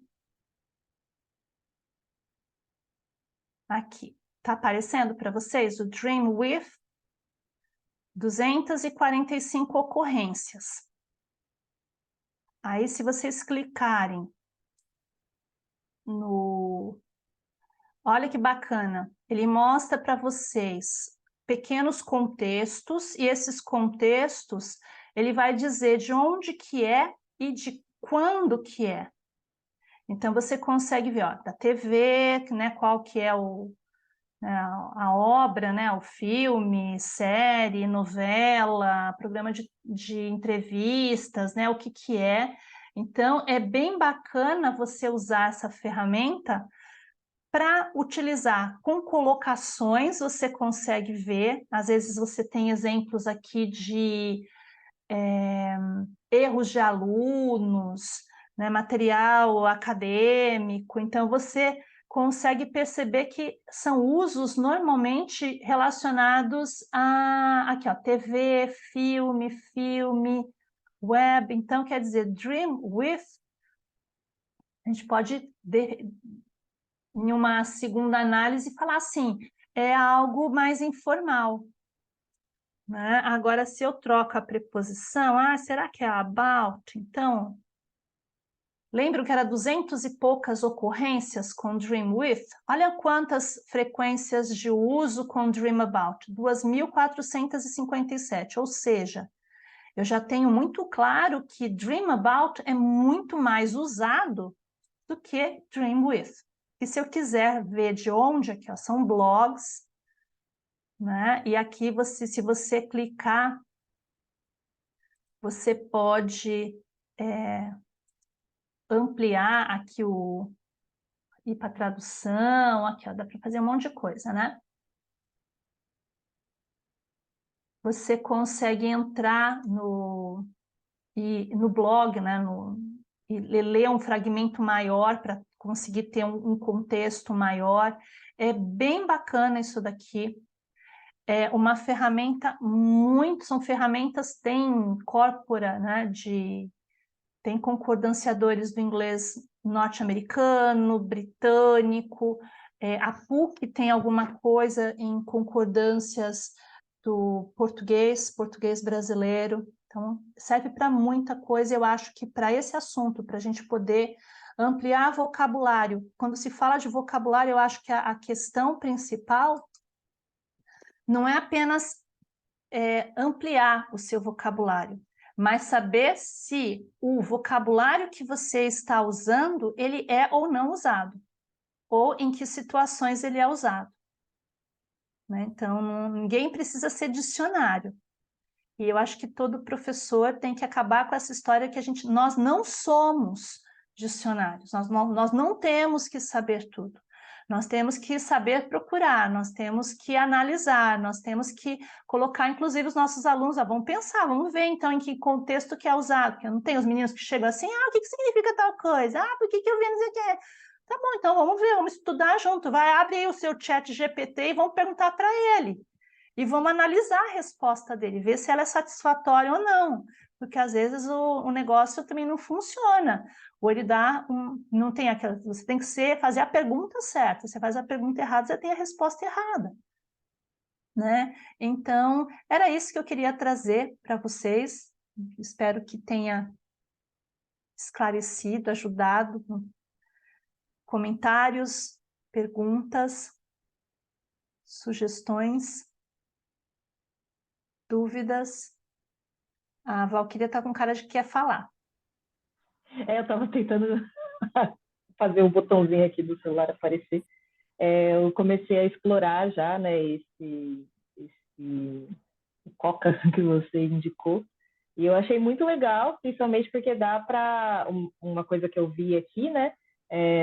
aqui. Tá aparecendo para vocês o Dream with 245 ocorrências. Aí, se vocês clicarem no... Olha que bacana. Ele mostra para vocês pequenos contextos, e esses contextos, ele vai dizer de onde que é e de quando que é. Então, você consegue ver, ó, da TV, né, qual que é a obra, né, o filme, série, novela, programa de entrevistas, né, o que que é. Então, é bem bacana você usar essa ferramenta para utilizar com colocações, você consegue ver, às vezes você tem exemplos aqui de erros de alunos, né, material acadêmico, então você consegue perceber que são usos normalmente relacionados aqui, ó, TV, filme, web, então quer dizer, Dream with, a gente pode, em uma segunda análise, falar assim, é algo mais informal, né? Agora, se eu troco a preposição, será que é about? Então, lembro que era 200 e poucas ocorrências com Dream with? Olha quantas frequências de uso com Dream about, 2.457, ou seja, eu já tenho muito claro que Dream about é muito mais usado do que Dream with. E se eu quiser ver de onde, aqui ó, são blogs, né? E aqui, se você clicar, você pode ampliar aqui ir para tradução, aqui ó, dá para fazer um monte de coisa, né? Você consegue entrar no blog, né? E ler um fragmento maior para conseguir ter um contexto maior. É bem bacana isso daqui. É uma ferramenta são ferramentas, tem corpora, né, tem concordanciadores do inglês norte-americano, britânico, a PUC tem alguma coisa em concordâncias do português brasileiro, então serve para muita coisa. Eu acho que para esse assunto, para a gente poder ampliar vocabulário, quando se fala de vocabulário, eu acho que a questão principal não é apenas ampliar o seu vocabulário, mas saber se o vocabulário que você está usando, ele é ou não usado, ou em que situações ele é usado. Né? Então, ninguém precisa ser dicionário. E eu acho que todo professor tem que acabar com essa história que nós não somos dicionários, nós não temos que saber tudo. Nós temos que saber procurar, nós temos que analisar, nós temos que colocar, inclusive, os nossos alunos, vamos pensar, vamos ver, então, em que contexto que é usado, porque não tem os meninos que chegam assim, o que significa tal coisa? Por que eu vi não sei o que é? Tá bom, então, vamos ver, vamos estudar junto, abre aí o seu chat GPT e vamos perguntar para ele. E vamos analisar a resposta dele, ver se ela é satisfatória ou não, porque às vezes o negócio também não funciona, ou ele não tem aquela, você tem que fazer a pergunta certa, você faz a pergunta errada, você tem a resposta errada, né? Então, era isso que eu queria trazer para vocês, espero que tenha esclarecido, ajudado, comentários, perguntas, sugestões, dúvidas. A Valquíria está com cara de que quer falar.
Eu estava tentando fazer o botãozinho aqui do celular aparecer. Eu comecei a explorar já, né, esse Coca que você indicou. E eu achei muito legal, principalmente porque dá para uma coisa que eu vi aqui, né?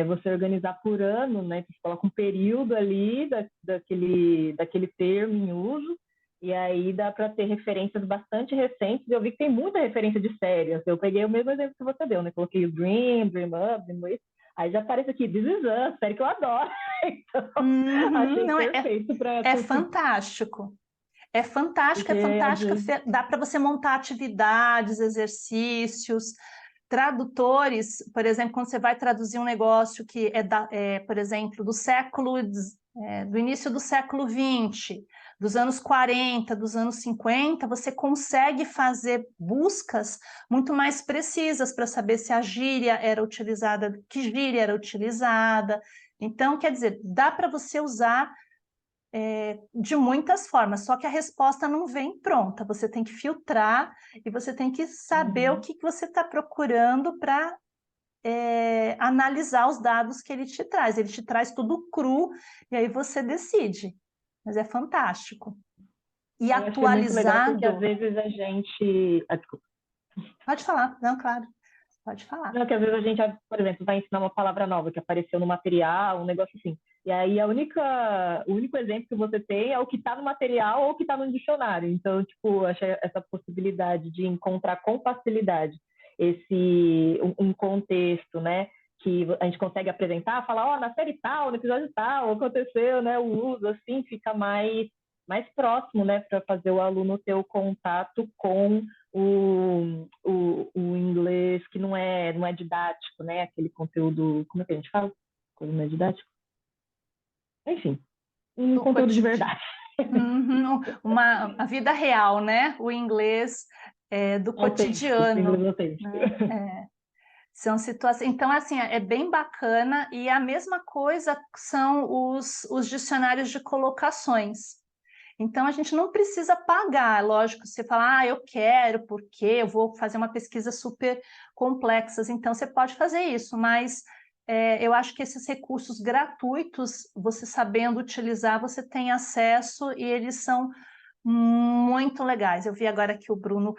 Você organizar por ano, né? Você coloca um período ali daquele termo em uso, e aí dá para ter referências bastante recentes. Eu vi que tem muita referência de séries. Eu peguei o mesmo exemplo que você deu, né? Coloquei o Dream Up, Dream With. Aí já aparece aqui, This Is Us, série que eu adoro. Então,
Uhum,
achei
não,
perfeito para
é fantástico. É fantástico,
porque
é
às
fantástico.
vezes
Dá para você montar atividades, exercícios. Tradutores, por exemplo, quando você vai traduzir um negócio que por exemplo, do início do século XX, dos anos 40, dos anos 50, você consegue fazer buscas muito mais precisas para saber se a gíria era utilizada, que gíria era utilizada. Então, quer dizer, dá para você usar de muitas formas, só que a resposta não vem pronta, você tem que filtrar e você tem que saber o
uhum.
que você está procurando para analisar os dados que ele te traz tudo cru, e aí você decide, mas é fantástico. E
Eu achei muito legal porque às
atualizado,
vezes a gente. Desculpa.
pode falar, não, claro, pode falar.
Não, que às vezes a gente, por exemplo, vai ensinar uma palavra nova que apareceu no material, um negócio assim. E aí o único exemplo que você tem é o que está no material ou o que está no dicionário. Então, tipo, achei essa possibilidade de encontrar com facilidade um contexto, né? Que a gente consegue apresentar, falar, ó, na série tal, no episódio tal, aconteceu, né? O uso, assim, fica mais próximo, né? Para fazer o aluno ter o contato com o inglês que não é didático, né? Aquele conteúdo, como é que a gente fala? Quando não é didático? Enfim, um
Do
conteúdo de
cotidiano,
verdade.
a vida real, né? O inglês do
Autêntico, inglês
cotidiano,
autêntico.
né? São situações. Então, assim, é bem bacana, e a mesma coisa são os dicionários de colocações. Então, a gente não precisa pagar, lógico, você fala, eu quero, porque eu vou fazer uma pesquisa super complexa, então você pode fazer isso, mas eu acho que esses recursos gratuitos, você sabendo utilizar, você tem acesso e eles são muito legais. Eu vi agora que o Bruno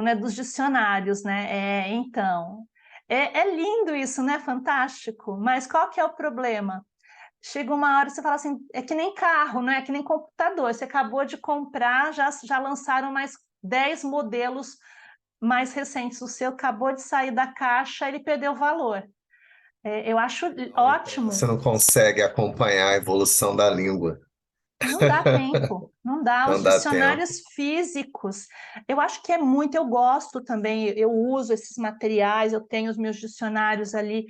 é dos dicionários, né? Então, é lindo isso, né? Fantástico. Mas qual que é o problema? Chega uma hora e você fala assim, é que nem carro, não é que nem computador. Você acabou de comprar, já lançaram mais 10 modelos mais recentes. O seu acabou de sair da caixa, ele perdeu valor. Eu acho
Então você
ótimo.
não consegue acompanhar a evolução da língua.
Não dá tempo, não dá. Os
Não dá tempo.
dicionários físicos, eu acho que é muito, eu gosto também, eu uso esses materiais, eu tenho os meus dicionários ali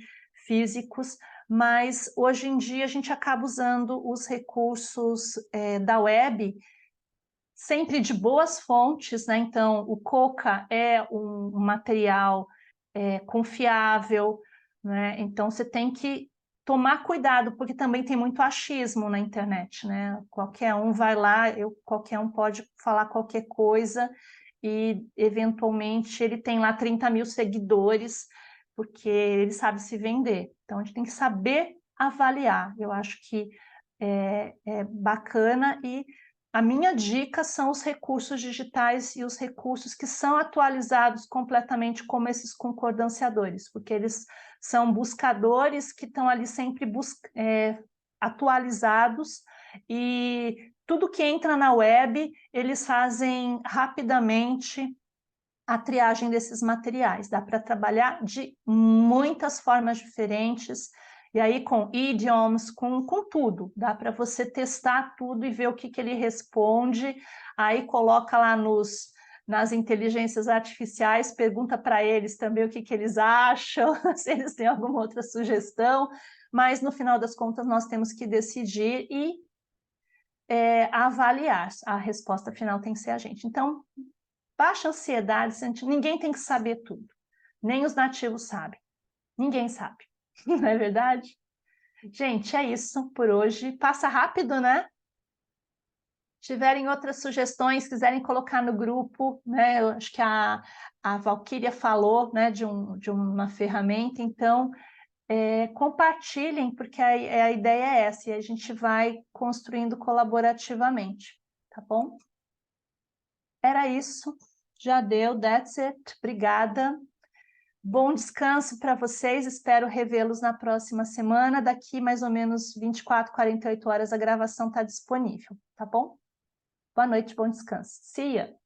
físicos, mas hoje em dia a gente acaba usando os recursos da web, sempre de boas fontes, né? Então, o Coca é um material confiável, né? Então, você tem que tomar cuidado, porque também tem muito achismo na internet, né? Qualquer um vai lá, qualquer um pode falar qualquer coisa e, eventualmente, ele tem lá 30 mil seguidores, porque ele sabe se vender. Então, a gente tem que saber avaliar. Eu acho que é bacana e a minha dica são os recursos digitais e os recursos que são atualizados completamente, como esses concordanciadores, porque eles são buscadores que estão ali sempre atualizados e tudo que entra na web, eles fazem rapidamente a triagem desses materiais. Dá para trabalhar de muitas formas diferentes, e aí com idioms, com tudo. Dá para você testar tudo e ver o que ele responde, aí coloca lá nas inteligências artificiais, pergunta para eles também o que eles acham, se eles têm alguma outra sugestão, mas no final das contas nós temos que decidir e avaliar. A resposta final tem que ser a gente. Então, baixa ansiedade, ninguém tem que saber tudo. Nem os nativos sabem. Ninguém sabe. Não é verdade? Gente, é isso por hoje. Passa rápido, né? Tiverem outras sugestões, quiserem colocar no grupo, né? Eu acho que a Valquíria falou, né, de uma ferramenta, então compartilhem, porque a ideia é essa, e a gente vai construindo colaborativamente, tá bom? Era isso, já deu, that's it, obrigada. Bom descanso para vocês, espero revê-los na próxima semana, daqui mais ou menos 24, 48 horas a gravação está disponível, tá bom? Boa noite, bom descanso. See ya!